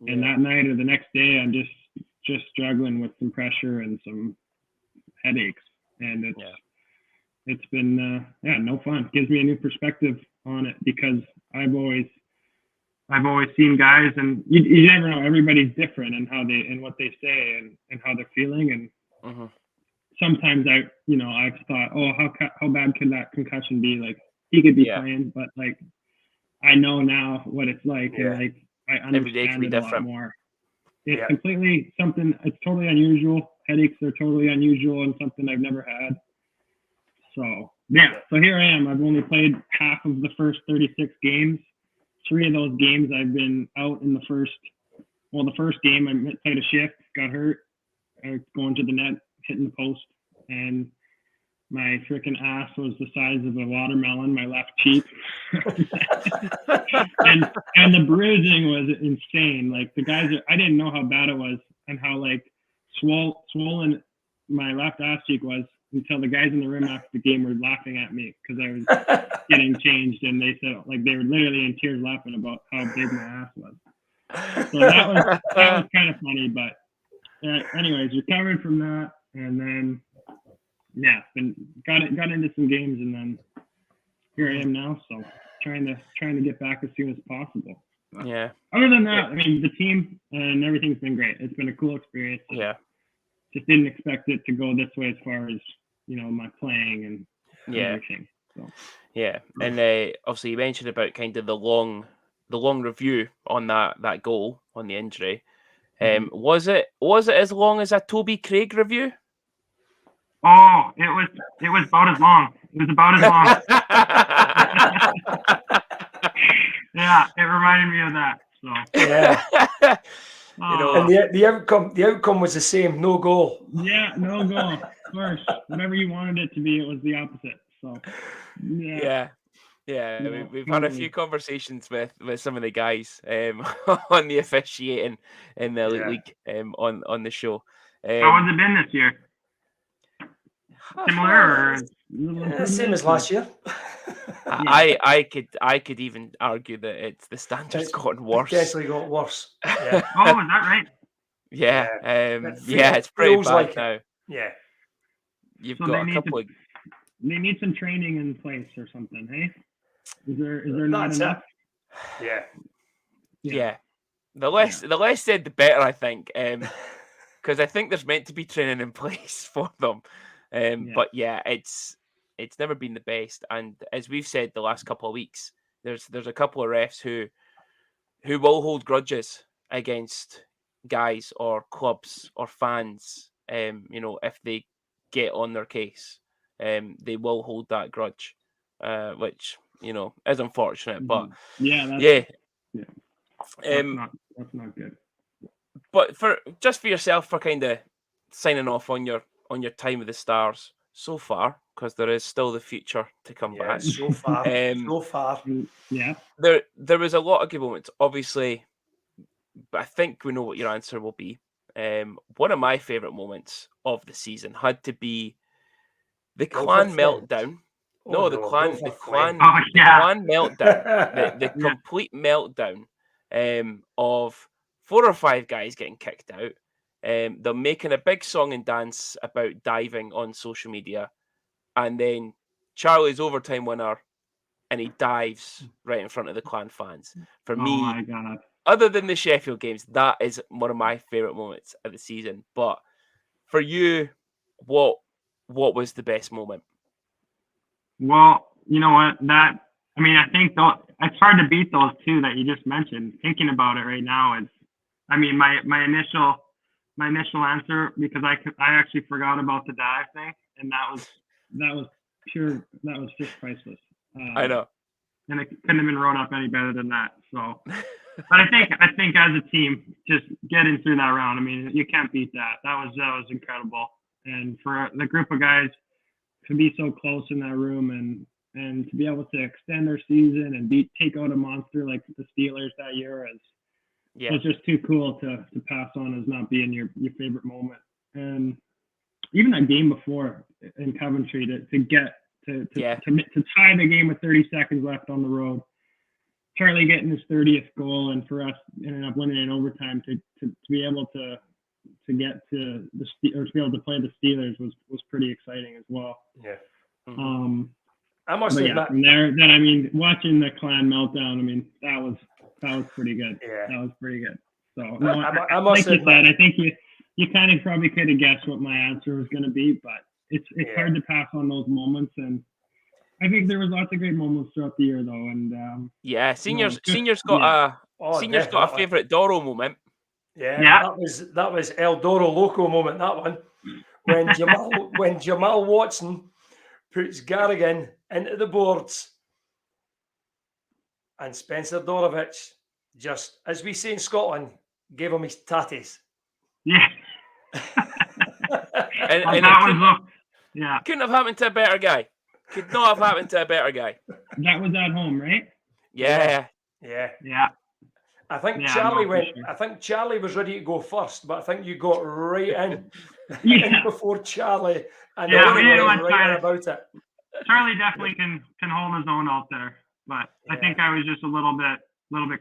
and that night or the next day, I'm just struggling with some pressure and some headaches, and it's been no fun. It gives me a new perspective on it because I've always seen guys, and you never know. Everybody's different and what they say and how they're feeling, and sometimes I've thought, how bad could that concussion be? Like he could be playing, but like I know now what it's like, and like I understand it a lot more. It's completely something. It's totally unusual. Headaches are totally unusual and something I've never had. So here I am. I've only played half of the first 36 games. 3 of those games I've been out in the first. Well, the first game I played a shift, got hurt, going to the net, hitting the post, and my freaking ass was the size of a watermelon, my left cheek. and the bruising was insane. Like the guys, I didn't know how bad it was and how like swollen my left ass cheek was until the guys in the room after the game were laughing at me because I was getting changed, and they said like they were literally in tears laughing about how big my ass was. So that was kind of funny, but anyways, recovered from that, and then got into some games, and then here I am now. So trying to get back as soon as possible. But other than that, I mean, the team and everything's been great. It's been a cool experience. Just didn't expect it to go this way as far as my playing and everything. So. And obviously you mentioned about kind of the long review on that goal on the injury. Was it as long as a Toby Craig review? Oh, it was about as long. It was about as long. Yeah, it reminded me of that. So and the outcome was the same. No goal. Yeah, no goal. Of course, whatever you wanted it to be, it was the opposite. So we've had a few conversations with some of the guys on the officiating in the Elite League on the show. How has it been this year? Similar or same as last year. I could even argue that it's the standard's gotten worse. It's definitely got worse. Yeah. Oh, is that right? Yeah. It's pretty bad like now. Yeah. You've got a couple of. They need some training in place or something, hey? Is there not enough? Yeah. The less said, the better, I think. Because I think there's meant to be training in place for them. But it's never been the best. And as we've said the last couple of weeks, there's a couple of refs who will hold grudges against guys or clubs or fans. If they get on their case, they will hold that grudge, which is unfortunate. But That's not good. But for yourself, for kind of signing off on your time with the Stars so far, because there is still the future to come back. So far, so far. Yeah. There was a lot of good moments, obviously, but I think we know what your answer will be. One of my favourite moments of the season had to be the clan meltdown. The clan meltdown. The complete meltdown of 4 or 5 guys getting kicked out. They're making a big song and dance about diving on social media, and then Charlie's overtime winner, and he dives right in front of the clan fans. For me, my God. Other than the Sheffield games, that is one of my favourite moments of the season. But for you, what was the best moment? Well, you know what? I think it's hard to beat those two that you just mentioned. Thinking about it right now is, my initial answer, because I actually forgot about the dive thing, and that was just priceless. I know. And it couldn't have been wrote up any better than that. So, but I think as a team, just getting through that round, you can't beat that. That was incredible. And for the group of guys to be so close in that room and to be able to extend their season and take out a monster like the Steelers that year was just too cool to pass on as not being your favorite moment. And even that game before in Coventry to get to tie the game with 30 seconds left on the road, Charlie getting his 30th goal, and for us ending up winning in overtime to be able to get to to be able to play the Steelers was pretty exciting as well. Yeah. I must admit, from there, then watching the clan meltdown, that was pretty good. Yeah, that was pretty good. So no, I must admit, you said, I think you kind of probably could have guessed what my answer was going to be, but it's hard to pass on those moments, and I think there was lots of great moments throughout the year, though. And seniors got a favourite Doro moment. Yeah, that was El Doro Loco moment. That one when Jamal Watson puts Garrigan into the boards, and Spencer Dorowicz, just as we say in Scotland, gave him his tatties. Yeah. and that couldn't have happened to a better guy. Could not have happened to a better guy. That was at home, right? Yeah. I think Charlie went. Sure. I think Charlie was ready to go first, but I think you got right in, in before Charlie, and right about it. Charlie definitely can hold his own out there, but I think I was just a little bit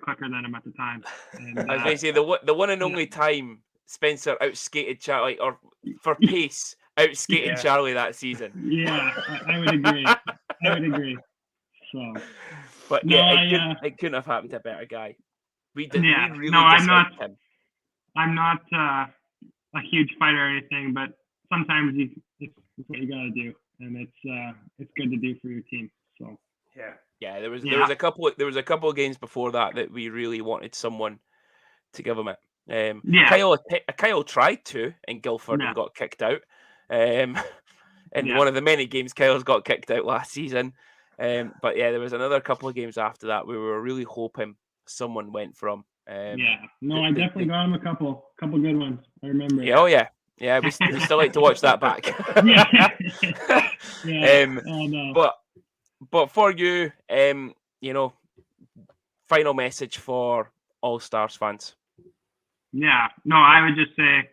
quicker than him at the time. And, I was going to say the one and only time Spencer outskated Charlie, or for pace outskated Charlie that season. Yeah, I would agree. So, but it couldn't have happened to a better guy. I'm not a huge fighter or anything, but sometimes it's what you got to do, and it's good to do for your team. So there was a couple of games before that we really wanted someone to give him it. Kyle tried to in Guildford and got kicked out. In one of the many games Kyle's got kicked out last season. But there was another couple of games after that we were really hoping someone went from. I definitely got him a couple good ones. I remember. We still like to watch that back. But for you, final message for all Stars fans. I would just say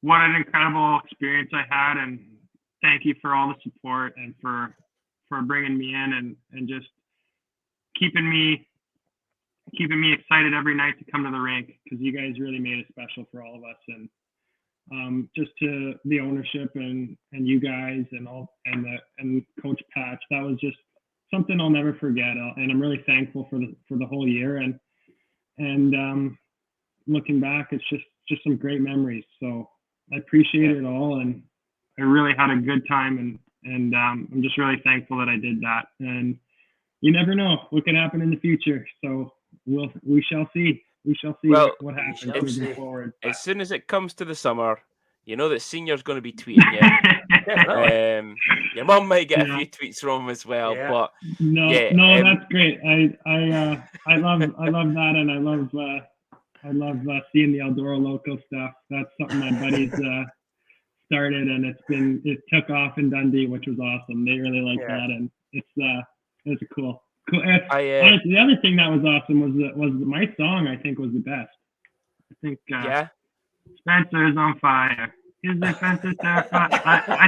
what an incredible experience I had, and thank you for all the support and for bringing me in and just keeping me excited every night to come to the rink, because you guys really made it special for all of us. And just to the ownership and you guys and Coach Patch, that was just something I'll never forget. And I'm really thankful for the whole year. And looking back, it's just some great memories. So I appreciate it all, and I really had a good time, and I'm just really thankful that I did that. And you never know what could happen in the future. So we shall see. We shall see what happens moving forward. As soon as it comes to the summer, you know that Senior's going to be tweeting you. Definitely. Your mum might get a Yeah. few tweets from him as well, Yeah. but No, yeah, that's great. I love that, and I love seeing the Doro Loco stuff. That's something my buddies started, and it took off in Dundee, which was awesome. They really liked that, and it's cool. Honestly, the other thing that was awesome was my song. I think was the best. I think yeah. Spencer's on fire. His Spencer's terrified. I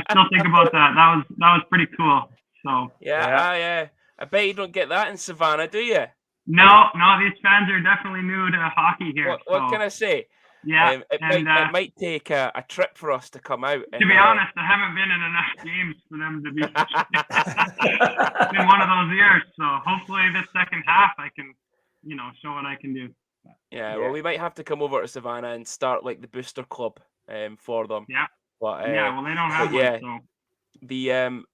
still think about that. That was pretty cool. So I bet you don't get that in Savannah, do you? No, these fans are definitely new to hockey here. What can I say? Yeah, it might take a trip for us to come out. To be honest, I haven't been in enough games for them to be. It's been one of those years, so hopefully this second half I can, show what I can do. Yeah, well, we might have to come over to Savannah and start like the booster club for them. Yeah. But, well, they don't have one, so.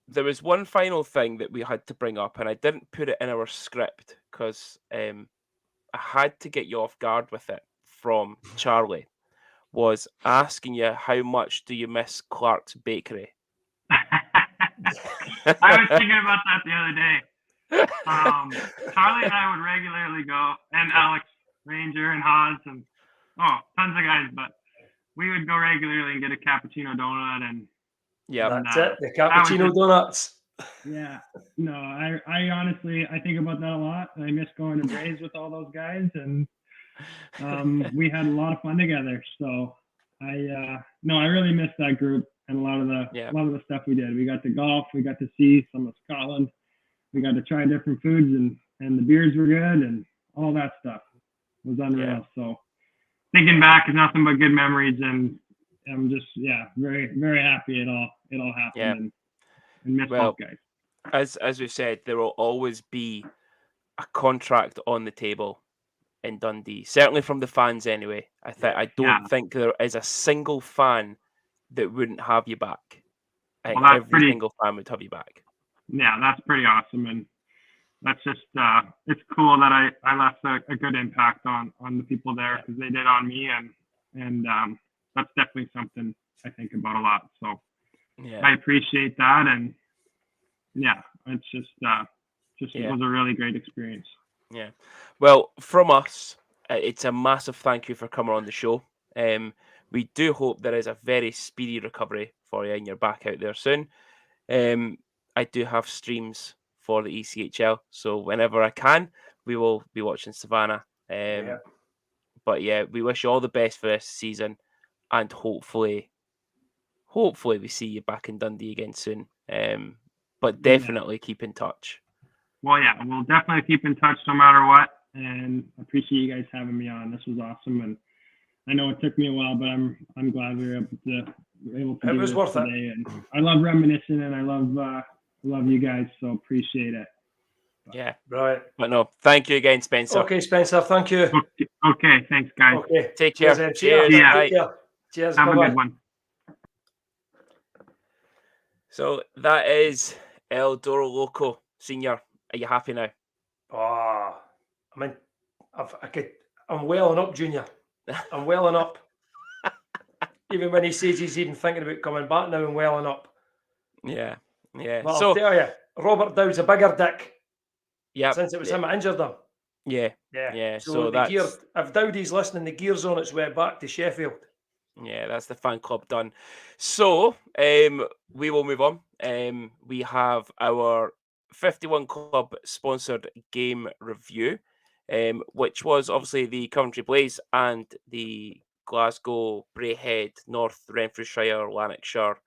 There was one final thing that we had to bring up, and I didn't put it in our script because I had to get you off guard with it from Charlie, was asking you how much do you miss Clark's Bakery? I was thinking about that the other day. Charlie and I would regularly go, and Alex Ranger and Haas and tons of guys, but we would go regularly and get a cappuccino donut and that's it. The cappuccino donuts. Yeah, no, I honestly think about that a lot. I miss going to Braves with all those guys, and we had a lot of fun together. So I really miss that group and a lot of the stuff we did. We got to golf, we got to see some of Scotland, we got to try different foods, and the beers were good, and all that stuff was unreal. Yeah. So thinking back is nothing but good memories, and I'm just very, very happy it all happened and miss those guys. As we've said, there will always be a contract on the table in Dundee, certainly from the fans anyway. I don't think there is a single fan that wouldn't have you back. I think every single fan would have you back. Yeah, that's pretty awesome, and that's just it's cool that I left a good impact on the people there because they did on me, and that's definitely something I think about a lot. So I appreciate that, and it's just it was a really great experience. Yeah, well, from us, it's a massive thank you for coming on the show. We do hope there is a very speedy recovery for you and you're back out there soon. I do have streams for the ECHL, so whenever I can, we will be watching Savannah. But we wish you all the best for this season, and hopefully we see you back in Dundee again soon. But definitely keep in touch. Well, we'll definitely keep in touch no matter what, and I appreciate you guys having me on. This was awesome, and I know it took me a while, but I'm glad we were able to do this worth today. And I love reminiscing, and I love you guys, so appreciate it. Right. But no, thank you again, Spencer. Okay, Spencer, thank you. Okay, thanks, guys. Okay, take care. Cheers. Cheers. Have a good one. So that is El Doro Loco, Senior. Are you happy now? Oh, I mean, I'm welling up, Junior. I'm welling up. Even when he says he's even thinking about coming back now, I'm welling up. Yeah. But I'll tell you, Robert Dowd's a bigger dick. Yeah. Since it was him that injured him. Yeah. So if Dowdy's listening, the gear's on its way back to Sheffield. Yeah, that's the fan club done. So we will move on. We have our 51 Club sponsored game review, which was obviously the Coventry Blaze and the Glasgow, Braehead, North Renfrewshire, Lanarkshire,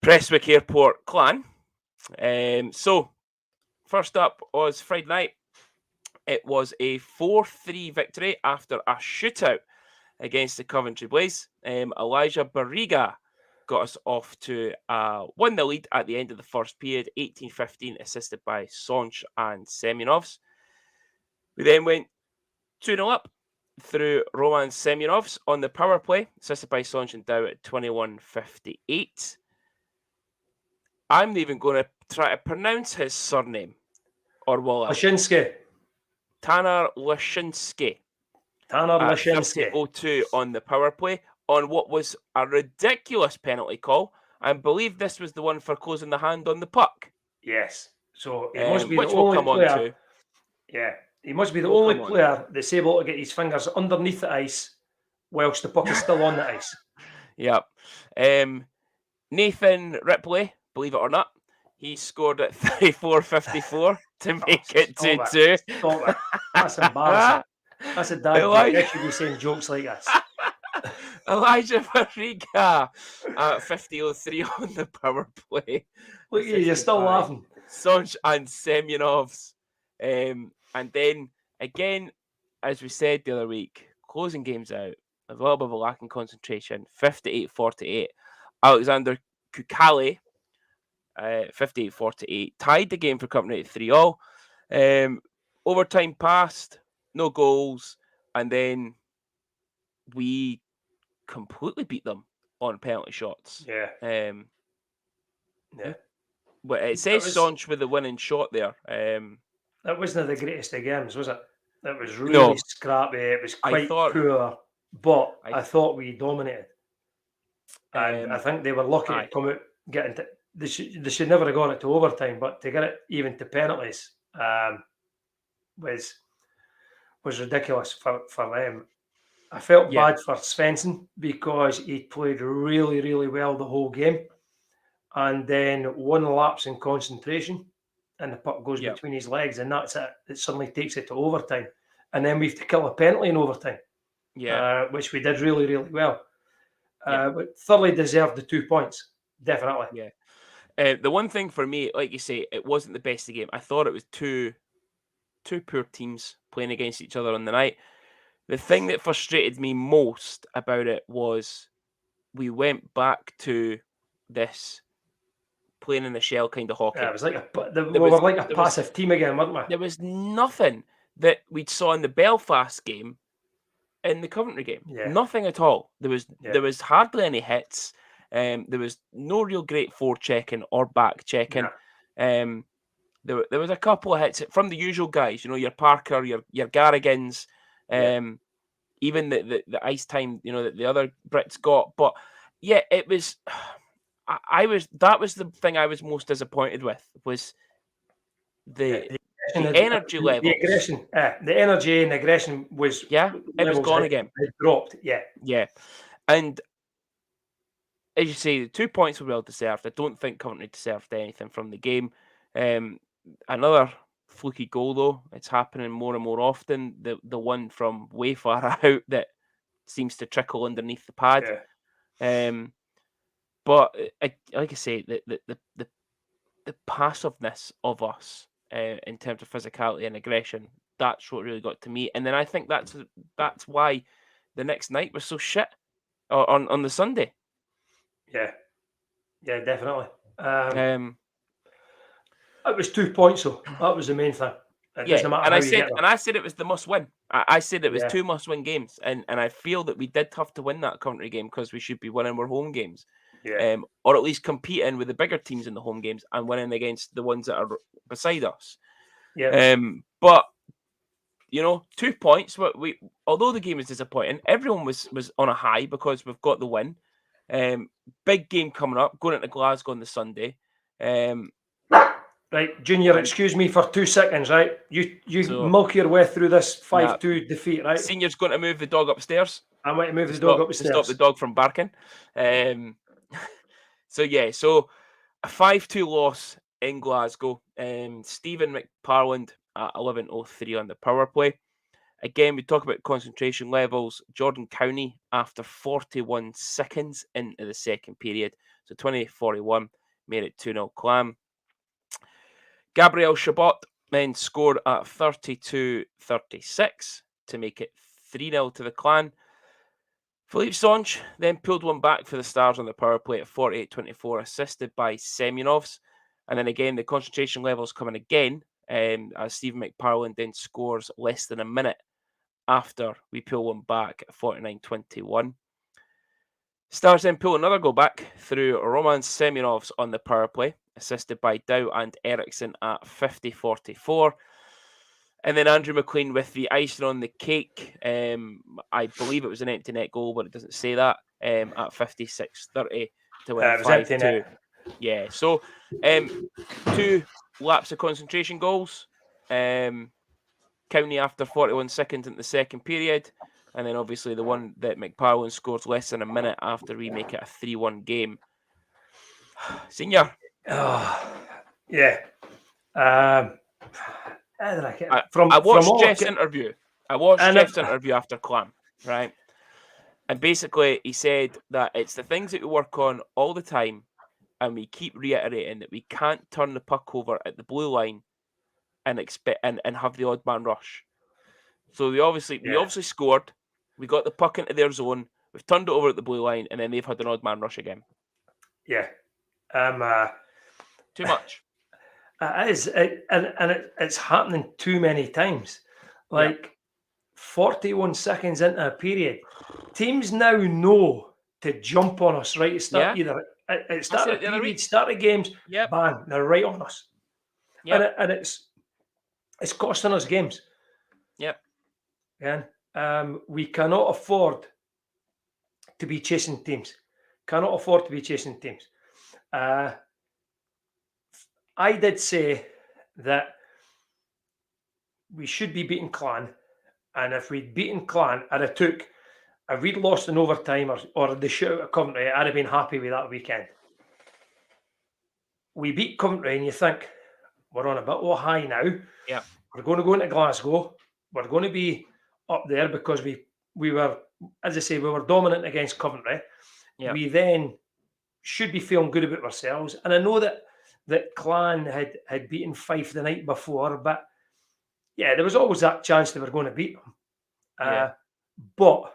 Prestwick Airport clan. So first up was Friday night. It was a 4-3 victory after a shootout against the Coventry Blaze. Elijah Barriga got us off to a 1-0 lead at the end of the first period, 18-15, assisted by Sonch and Semyonovs. We then went 2-0 up through Roman Semyonovs on the power play, assisted by Sonch and Dow at 21-58. I'm not even going to try to pronounce his surname. Or will I? Lashinsky. Taner Lashinsky Tanner at Lashinsky. 30:02 on the power play on what was a ridiculous penalty call. I believe this was the one for closing the hand on the puck. Yes. So he must be the which we'll only come on player. to. Yeah, he must be the We'll only come on. player that's able to get his fingers underneath the ice whilst the puck is still on the ice. Yep. Nathan Ripley, believe it or not, he scored at 34:54 to make it 2-2. Stop it. That's embarrassing. That's a dad joke. I should be saying jokes like this. Elijah Mariga at 50:03 on the power play. Look at you, you're still laughing. Sonch and Semyonovs. And then, again, as we said the other week, closing games out, a little bit of a lack in concentration, 58-48. Alexander Kukali, 58-48, tied the game for Coventry at 3-all. Overtime passed, no goals, and then we completely beat them on penalty shots. Yeah. Yeah. But it says Sonch with the winning shot there. That wasn't the greatest of games, was it? It was really scrappy. It was quite poor, but I thought we dominated. And I think they were lucky to come out getting to. They should never have gone it to overtime, but to get it even to penalties was ridiculous for them. I felt bad for Svensson because he played really, really well the whole game. And then one lapse in concentration and the puck goes between his legs, and that's it. It suddenly takes it to overtime. And then we have to kill a penalty in overtime, which we did really, really well. But thoroughly deserved the 2 points, definitely. Yeah. The one thing for me, like you say, it wasn't the best of the game. I thought it was two poor teams playing against each other on the night. The thing that frustrated me most about it was we went back to this playing in the shell kind of hockey. Yeah, it was like we were like a passive team again, weren't we? There was nothing that we saw in the Belfast game in the Coventry game. Yeah. Nothing at all. There was hardly any hits. There was no real great forechecking or back checking. Yeah. There was a couple of hits from the usual guys, your Parker, your Garrigans, even the ice time, that the other Brits got. But yeah, it was. That was the thing I was most disappointed with was the energy level. The aggression, the energy and aggression was it was gone again. It dropped, yeah. And as you say, the 2 points were well deserved. I don't think Coventry deserved anything from the game. Another fluky goal though. It's happening more and more often. The one from way far out that seems to trickle underneath the pad. Yeah. But like I say, the passiveness of us in terms of physicality and aggression, that's what really got to me. And then I think that's why the next night was so shit on the Sunday. Yeah, definitely. It was 2 points though. That was the main thing. I said it was the must win. I said it was 2 must win games, and I feel that we did have to win that Coventry game because we should be winning our home games. Or at least competing with the bigger teams in the home games and winning against the ones that are beside us. But 2 points. Although the game was disappointing, everyone was on a high because we've got the win. Big game coming up, going into Glasgow on the Sunday. Right, Junior, excuse me for 2 seconds, right? You milk your way through this 5-2 defeat, right? Senior's going to move the dog upstairs. I might move the dog upstairs. To stop the dog from barking. So a 5-2 loss in Glasgow. Stephen McParland at 11:03 on the power play. Again, we talk about concentration levels. Jordan Cowney after 41 seconds into the second period. So 20-41 made it 2-0 Clam. Gabriel Chabot then scored at 32-36 to make it 3-0 to the Clan. Philippe Sonch then pulled one back for the Stars on the power play at 48-24, assisted by Semyonovs. And then again, the concentration levels coming again as Stephen McParland then scores less than a minute after we pull one back at 49-21. Stars then pull another goal back through Roman Semyonovs on the power play, assisted by Dow and Eriksson at 50-44. And then Andrew McLean with the icing on the cake. I believe it was an empty net goal, but it doesn't say that. At 56-30 to win It was empty 5-2. net. Yeah. So 2 laps of concentration goals. County after 41 seconds in the second period. And then obviously the one that McParlin scores less than a minute after we make it a 3-1 game. Senior. Oh, yeah. I watched Jeff's interview. I watched Jeff's interview after Clam, right? And basically he said that it's the things that we work on all the time, and we keep reiterating that we can't turn the puck over at the blue line and expect and have the odd man rush. So we obviously scored. We got the puck into their zone. We've turned it over at the blue line, and then they've had an odd man rush again. Yeah. Too much. It is, it's happening too many times. Like 41 seconds into a period, teams now know to jump on us right to start. Either at start of period, start of games, bang, they're right on us. Yep. And it's costing us games. Yep. Yeah. We cannot afford to be chasing teams. I did say that we should be beating Clan, and if we'd beaten Clan, if we'd lost in overtime or the shootout at Coventry, I'd have been happy with that weekend. We beat Coventry, and you think we're on a bit of a high now. Yeah, we're going to go into Glasgow. We're going to be up there because we were, as I say, we were dominant against Coventry. Yeah. We then should be feeling good about ourselves, and I know that Clan had beaten Fife the night before, but yeah, there was always that chance they were going to beat them. But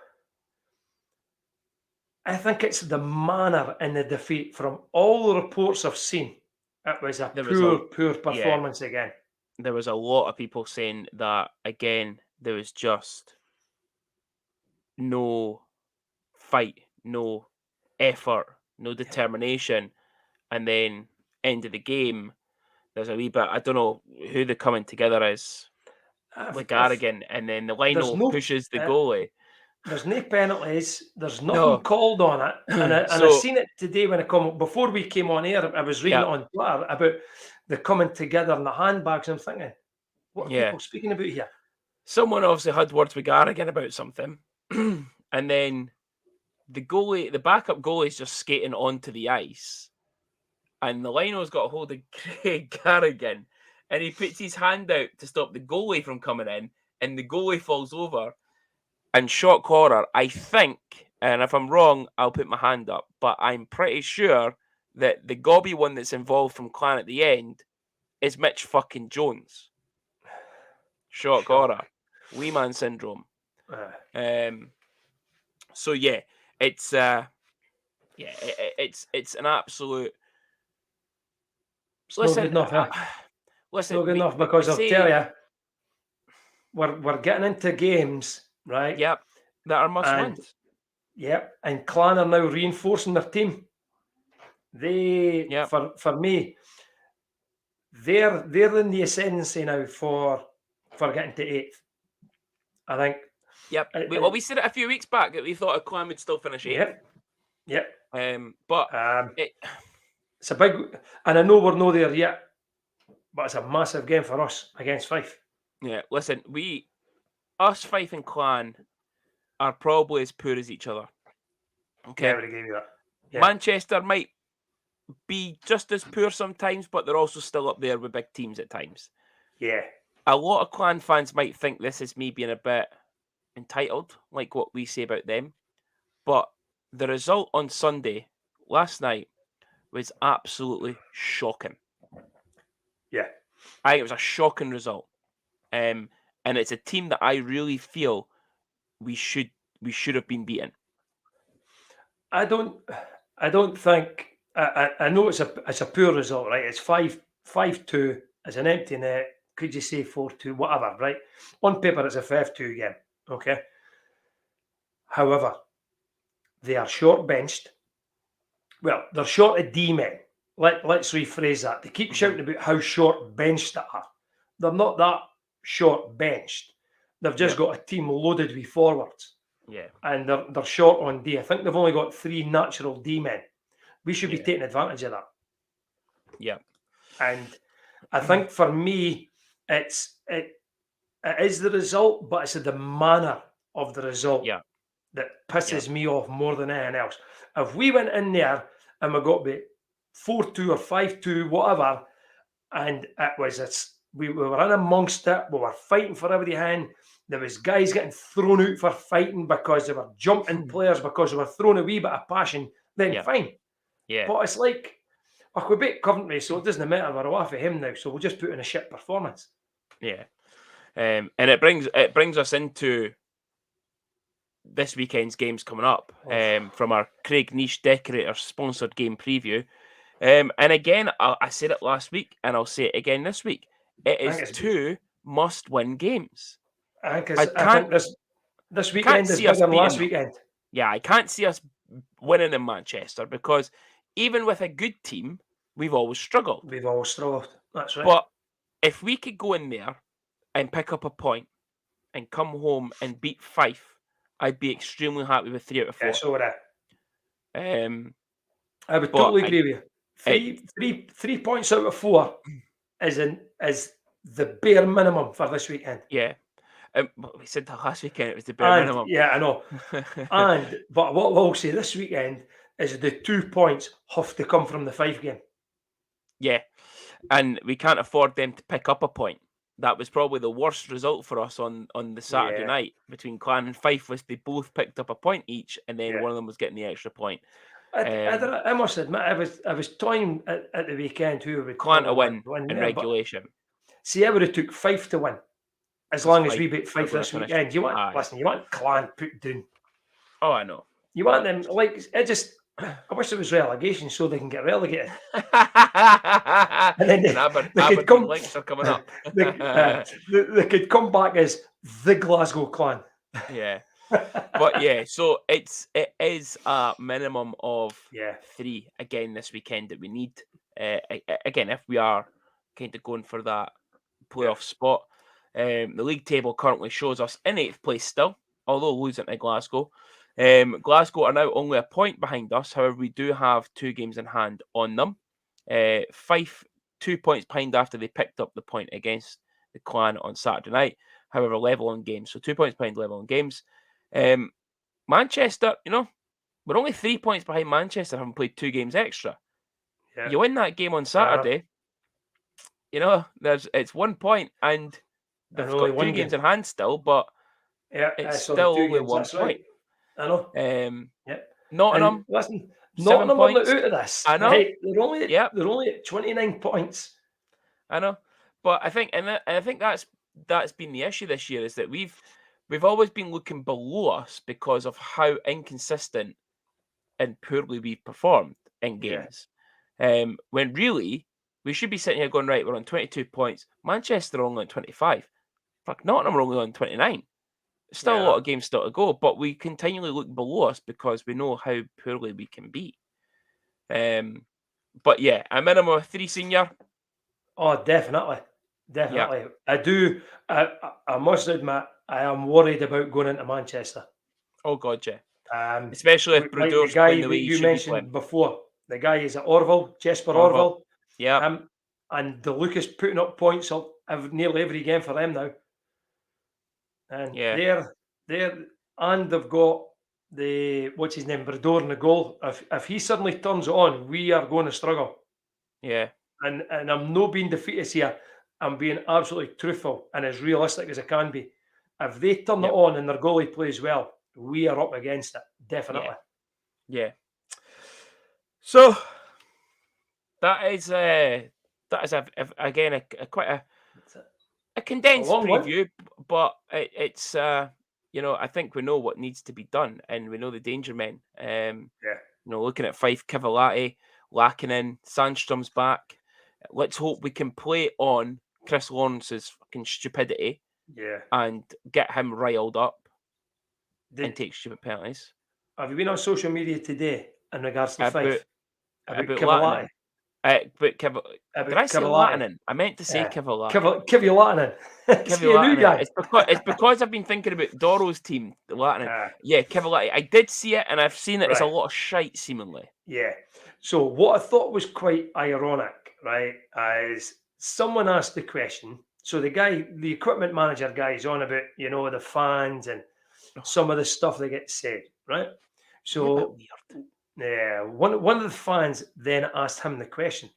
I think it's the manner in the defeat. From all the reports I've seen, it was a poor performance again. There was a lot of people saying that, again, there was just no fight, no effort, no determination. And then, end of the game, there's a wee bit, I don't know who the coming together is, with Garrigan, and then the lino pushes the goalie. There's no penalties. There's nothing called on it. And I seen it today when I come before we came on air. I was reading it on Twitter about the coming together and the handbags. I'm thinking, what are people speaking about here? Someone obviously had words with Garrigan about something, and then the backup goalie is just skating onto the ice, and the lino's got a hold of Craig Garrigan, and he puts his hand out to stop the goalie from coming in, and the goalie falls over. And shot corner, I think, and if I'm wrong, I'll put my hand up, but I'm pretty sure that the gobby one that's involved from Clan at the end is Mitch fucking Jones. Shot corner. Wee man syndrome. So yeah, it's it's an absolute. It's not good enough. Listen, not good enough because I'll tell you, we're getting into games. Right. Yep. That are must wins. Yep. And Clan are now reinforcing their team. They for me, they're in the ascendancy now for getting to 8th. I think. Yep. We said it a few weeks back that we thought a Clan would still finish 8th. Yep. But it's a big, and I know we're not there yet, but it's a massive game for us against Fife. Yeah. Listen, us, Fife and Clan are probably as poor as each other. Okay. Yeah, I would agree with that. Yeah. Manchester might be just as poor sometimes, but they're also still up there with big teams at times. Yeah. A lot of Clan fans might think this is me being a bit entitled, like what we say about them. But the result on Sunday, last night, was absolutely shocking. Yeah. I think it was a shocking result. And it's a team that I really feel we should have been beaten. I don't think. I know it's a poor result, right? It's 5-2. It's an empty net. Could you say 4-2? Whatever, right? On paper, it's a 5-2 game. Okay. However, they are short benched. Well, they're short of D men. Let's rephrase that. They keep shouting about how short benched they are. They're not that short benched. They've just got a team loaded with forwards. Yeah. And they're short on D. I think they've only got 3 natural D men. We should be taking advantage of that. Yeah. And I think for me, it is the result, but it's the manner of the result that pisses me off more than anything else. If we went in there and we got be 4-2 or 5-2, whatever, and it was we were in amongst it, we were fighting for everything. There was guys getting thrown out for fighting because they were jumping players because they were throwing a wee bit of passion, then fine. Yeah. But it's like, we beat Coventry, so it doesn't matter. We're away for him now, so we'll just put in a shit performance. Yeah. And it brings us into this weekend's games coming up from our Craig Niche Decorator sponsored game preview. And again, I said it last week and I'll say it again this week. It is 2 must-win games. I think this weekend is bigger than last weekend. Yeah, I can't see us winning in Manchester because even with a good team, we've always struggled. That's right. But if we could go in there and pick up a point and come home and beat Fife, I'd be extremely happy with 3 out of 4. Yeah, so would I. I would totally agree with you. 3 points out of 4 is the bare minimum for this weekend. Yeah. We said that last weekend it was the bare minimum. Yeah, I know. But what we'll say this weekend is the 2 points have to come from the Fife game. Yeah. And we can't afford them to pick up a point. That was probably the worst result for us on the Saturday night between Clan and Fife was they both picked up a point each and then one of them was getting the extra point. I must admit, I was toying at the weekend who would Clan to win in regulation. See, I would have took Fife to win. As long as we beat Fife this weekend. You want Clan put down. Oh, I know. You want them, I wish there was relegation so they can get relegated. And then Aberdeen links are coming up. they could come back as the Glasgow Clan. Yeah. But yeah, so it is a minimum of 3 again this weekend that we need. Again, if we are kind of going for that playoff spot. The league table currently shows us in 8th place still, although losing to Glasgow. Glasgow are now only a point behind us. However, we do have 2 games in hand on them. Fife 2 points behind after they picked up the point against the Clan on Saturday night. However, level on games. So 2 points behind, level on games. Manchester, we're only 3 points behind Manchester, having played 2 games extra. Yeah. You win that game on Saturday, it's 1 point and they've got 2 games in hand still, but it's still only 1 point. Right. I know. Nottingham. Listen, Nottingham are out of this. I know. Right? They're only at 29 points. I know, but I think that's been the issue this year is that we've always been looking below us because of how inconsistent and poorly we've performed in games. When really we should be sitting here going, right, we're on 22 points. Manchester are only on 25. Fuck, Nottingham are only on 29. Still a lot of games still to go, but we continually look below us because we know how poorly we can be. But yeah, a minimum of 3 senior. Oh, definitely. Yeah. I do. I must admit, I am worried about going into Manchester. Oh God, yeah. Especially if Brodor's playing the way you mentioned before. The guy is at Orville, Jesper Orville. Yeah. And the Lucas putting up points nearly every game for them now. And they've got what's his name, Brodor in the goal. If he suddenly turns it on, we are going to struggle. Yeah. And I'm not being defeatist here. I'm being absolutely truthful and as realistic as I can be. If they turn it on and their goalie plays well, we are up against it. Definitely. Yeah. So that is again quite a condensed preview, but it's I think we know what needs to be done and we know the danger men. Looking at Fife, Kivalati, Lackinen, Sandstrom's back. Let's hope we can play on Chris Lawrence's fucking stupidity. Yeah. And get him riled up and take stupid penalties. Have you been on social media today in regards to Fife? About Kivalati? But did I say Cavallati. Latinen? I meant to say Yeah. Cavallati. Cavallati. See a new guy. It's because I've been thinking about Doro's team, the Latinen. Yeah, Cavallati. I did see it, and I've seen it. It's a Right. lot of shite, seemingly. Yeah. So what I thought was quite ironic, right, is someone asked the question. So the equipment manager guy is on about, the fans and some of the stuff that gets said, right? So Weird. yeah, one of the fans then asked him the question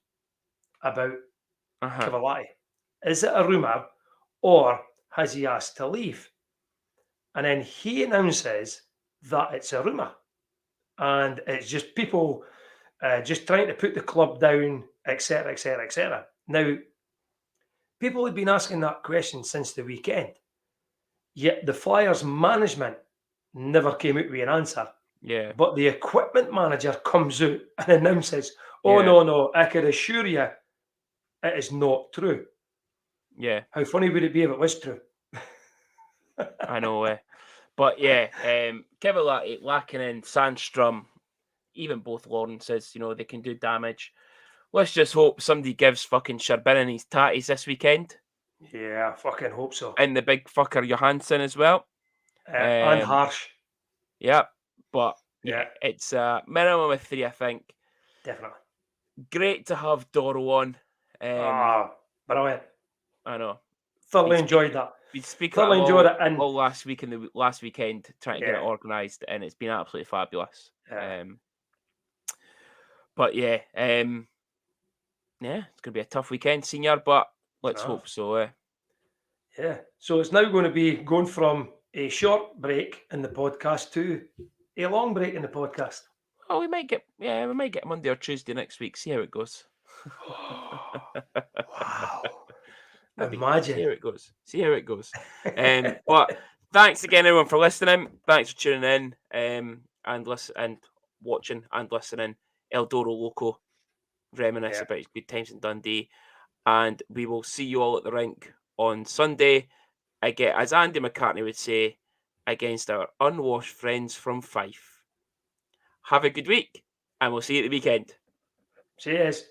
about Cavallati. Is it a rumour or has he asked to leave? And then he announces that it's a rumour. And it's just people just trying to put the club down, etc., etc., etc. Now, people have been asking that question since the weekend, yet the Flyers management never came out with an answer. Yeah. But the equipment manager comes out and announces, "Oh, Yeah. no, I can assure you it is not true." Yeah. How funny would it be if it was true? I know. But yeah, Cavallati, Lackinen, Sandstrom, even both Lawrences, they can do damage. Let's just hope somebody gives fucking Sherbinin his tatties this weekend. Yeah, I fucking hope so. And the big fucker Johansson as well. And Harsh. Yeah, but yeah, it's a minimum of 3, I think. Definitely. Great to have Doro on. Brilliant. I know. Thoroughly enjoyed that. We speak thoroughly enjoyed it. And all last week and the last weekend trying to get it organised, and it's been absolutely fabulous. But yeah, it's going to be a tough weekend, senior, but let's hope so. Yeah. So it's now going to be going from a short break in the podcast to a long break in the podcast. Oh, we might get Monday or Tuesday next week. See how it goes. Wow. Maybe. Imagine. See how it goes. But thanks again, everyone, for listening. Thanks for tuning in and watching and listening. El Doro Loco, reminisce about his good times in Dundee. And we will see you all at the rink on Sunday, again, as Andy McCartney would say, against our unwashed friends from Fife. Have a good week, and we'll see you at the weekend. Cheers.